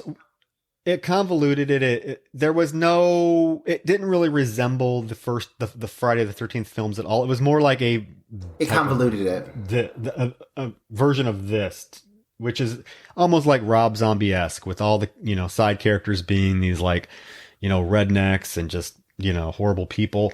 C: It convoluted it. There was no... It didn't really resemble the Friday the 13th films at all. It was more like a...
B: It convoluted it.
C: A version of this, which is almost like Rob Zombie-esque, with all the, side characters being these like, rednecks and just, horrible people.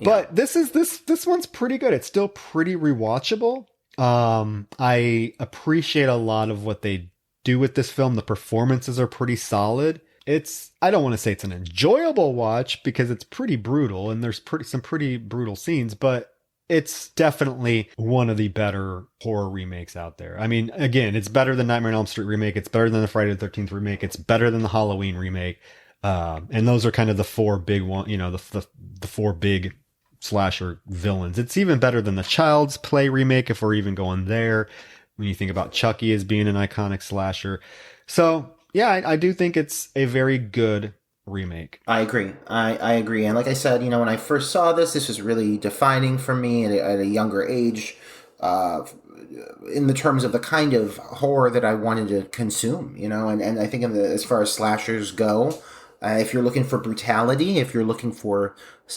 C: But this one's pretty good. It's still pretty rewatchable. I appreciate a lot of what they do with this film. The performances are pretty solid. I don't want to say it's an enjoyable watch because it's pretty brutal and there's some pretty brutal scenes, but it's definitely one of the better horror remakes out there. I mean, again, it's better than Nightmare on Elm Street remake. It's better than the Friday the 13th remake. It's better than the Halloween remake. And those are kind of the four big the four big slasher villains. It's even better than the Child's Play remake, if we're even going there, when you think about Chucky as being an iconic slasher. So yeah, I do think it's a very good remake.
B: I agree. I agree. And like I said, when I first saw this was really defining for me at a younger age, in the terms of the kind of horror that I wanted to consume, and I think as far as slashers go, if you're looking for brutality, if you're looking for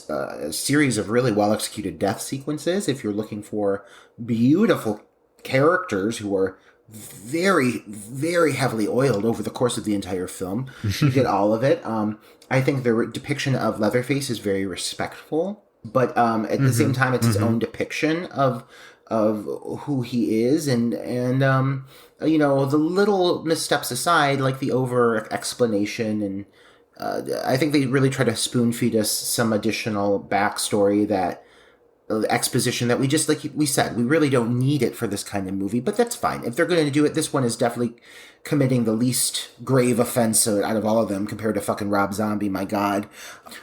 B: a series of really well-executed death sequences, if you're looking for beautiful characters who are very, very heavily oiled over the course of the entire film, you get all of it. I think the depiction of Leatherface is very respectful, but at the same time, it's his own depiction of who he is, and the little missteps aside, like the over explanation, and I think they really try to spoon feed us some additional backstory, that exposition that we just, like we said, we really don't need it for this kind of movie, but that's fine. If they're going to do it, this one is definitely committing the least grave offense out of all of them compared to fucking Rob Zombie, my God.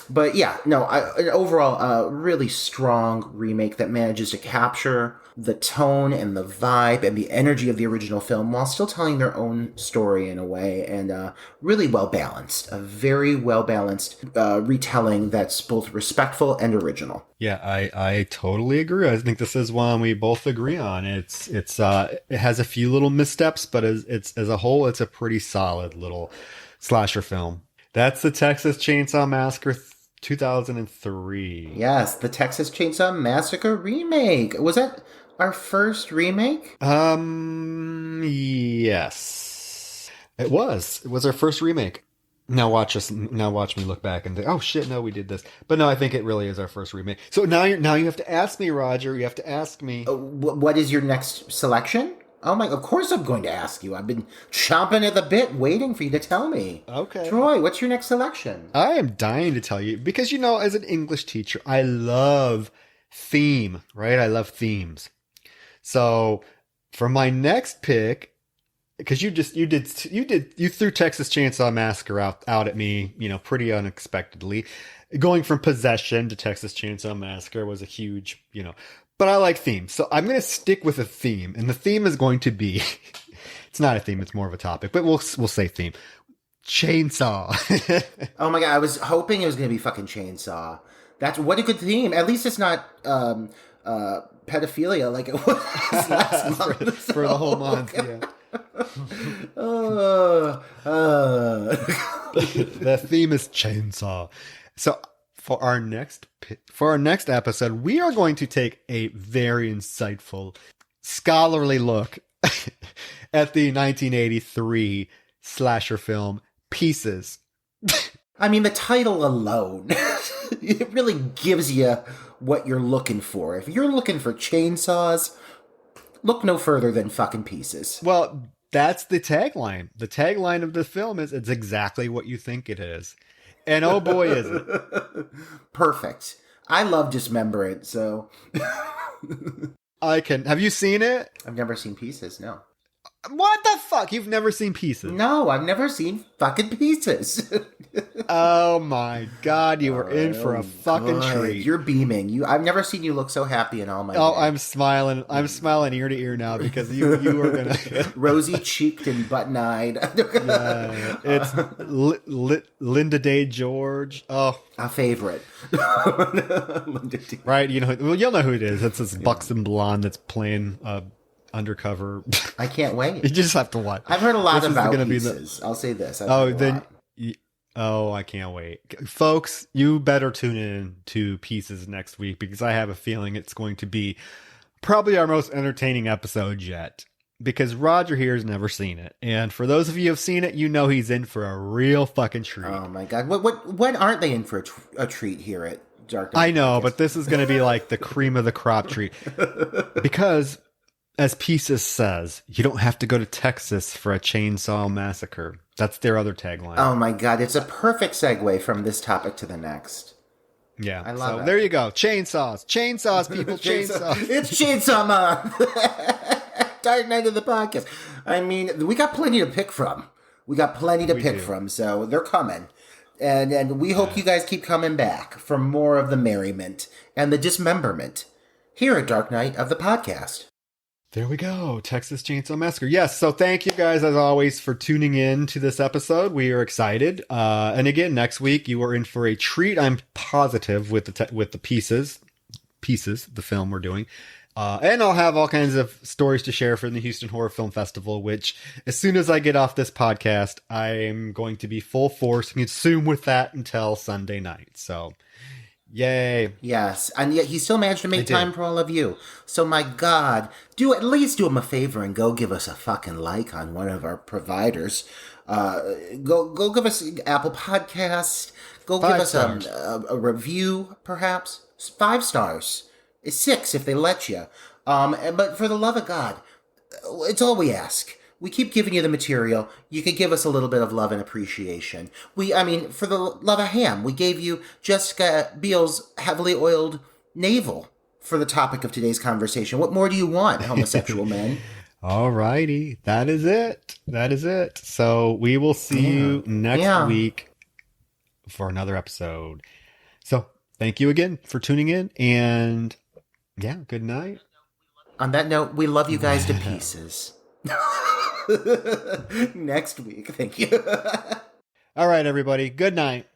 B: But yeah, no, overall, a really strong remake that manages to capture the tone and the vibe and the energy of the original film while still telling their own story in a way, and really well balanced. A very well balanced retelling that's both respectful and original.
C: Yeah, I totally agree. I think this is one we both agree on. It has a few little missteps, but as a whole, it's a pretty solid little slasher film. That's the Texas Chainsaw Massacre 2003.
B: Yes, the Texas Chainsaw Massacre remake. Was that our first remake?
C: Yes. It was our first remake. Now watch me look back and think, oh shit, no, we did this. But no, I think it really is our first remake. So now you have to ask me, Roger. You have to ask me.
B: What is your next selection? Oh my, of course I'm going to ask you. I've been chomping at the bit waiting for you to tell me.
C: Okay.
B: Troy, what's your next selection?
C: I am dying to tell you because, as an English teacher, I love theme, right? I love themes. So for my next pick, because you threw Texas Chainsaw Massacre out at me, pretty unexpectedly. Going from Possession to Texas Chainsaw Massacre was a huge, but I like themes. So I'm going to stick with a theme, and the theme is going to be, it's not a theme, it's more of a topic, but we'll say theme. Chainsaw.
B: Oh my God, I was hoping it was going to be fucking Chainsaw. What a good theme. At least it's not pedophilia like it was last month.
C: For the whole month, yeah. The theme is Chainsaw. So for our next episode, we are going to take a very insightful, scholarly look at the 1983 slasher film Pieces.
B: I mean, the title alone, it really gives you what you're looking for. If you're looking for chainsaws, look no further than fucking Pieces.
C: Well, that's the tagline. The tagline of the film is, it's exactly what you think it is. And oh boy, is it.
B: Perfect. I love Dismemberment, so.
C: Have you seen it?
B: I've never seen Pieces, no.
C: What the fuck? You've never seen Pieces?
B: No, I've never seen fucking Pieces.
C: Oh my God, you were in for a fucking treat.
B: You're beaming. I've never seen you look so happy in all my
C: Oh,
B: day.
C: I'm smiling. I'm smiling ear to ear now because you were gonna
B: rosy-cheeked and button-eyed.
C: Yeah, it's Linda Day George. Oh,
B: a favorite. Linda Day.
C: Right, you'll know who it is. It's this buxom blonde that's playing undercover.
B: I can't wait.
C: You just have to watch.
B: I've heard a lot about Pieces. I'll say this. I
C: can't wait. Folks, you better tune in to Pieces next week because I have a feeling it's going to be probably our most entertaining episode yet. Because Roger here has never seen it. And for those of you who have seen it, he's in for a real fucking treat.
B: Oh my God. What aren't they in for a treat here at Dark Knight?
C: I know, but this is going to be like the cream of the crop treat. Because, as Pieces says, you don't have to go to Texas for a chainsaw massacre. That's their other tagline.
B: Oh my God. It's a perfect segue from this topic to the next.
C: Yeah.
B: I love it.
C: There you go. Chainsaws, people, chainsaws.
B: It's Chainsaw Month. Dark Knight of the podcast. I mean, we got plenty to pick from. So they're coming. And we hope you guys keep coming back for more of the merriment and the dismemberment here at Dark Knight of the podcast.
C: There we go. Texas Chainsaw Massacre. Yes. So thank you guys, as always, for tuning in to this episode. We are excited. And again, next week, you are in for a treat, I'm positive, with the Pieces, the film we're doing. And I'll have all kinds of stories to share from the Houston Horror Film Festival, which, as soon as I get off this podcast, I am going to be full force consumed with that until Sunday night. So, yay.
B: Yes, and yet he still managed to make time for all of you. So, my God, at least do him a favor and go give us a fucking like on one of our providers. Go give us Apple Podcast. Go give us a review, perhaps. 5 stars. 6 if they let you. But for the love of God, it's all we ask. We keep giving you the material. You could give us a little bit of love and appreciation. For the love of ham, we gave you Jessica Biel's heavily oiled navel for the topic of today's conversation. What more do you want, homosexual men?
C: All righty. That is it. So we will see you next week for another episode. So thank you again for tuning in, and good night.
B: On that note, we love you guys to pieces. Next week. Thank you.
C: All right, everybody. Good night.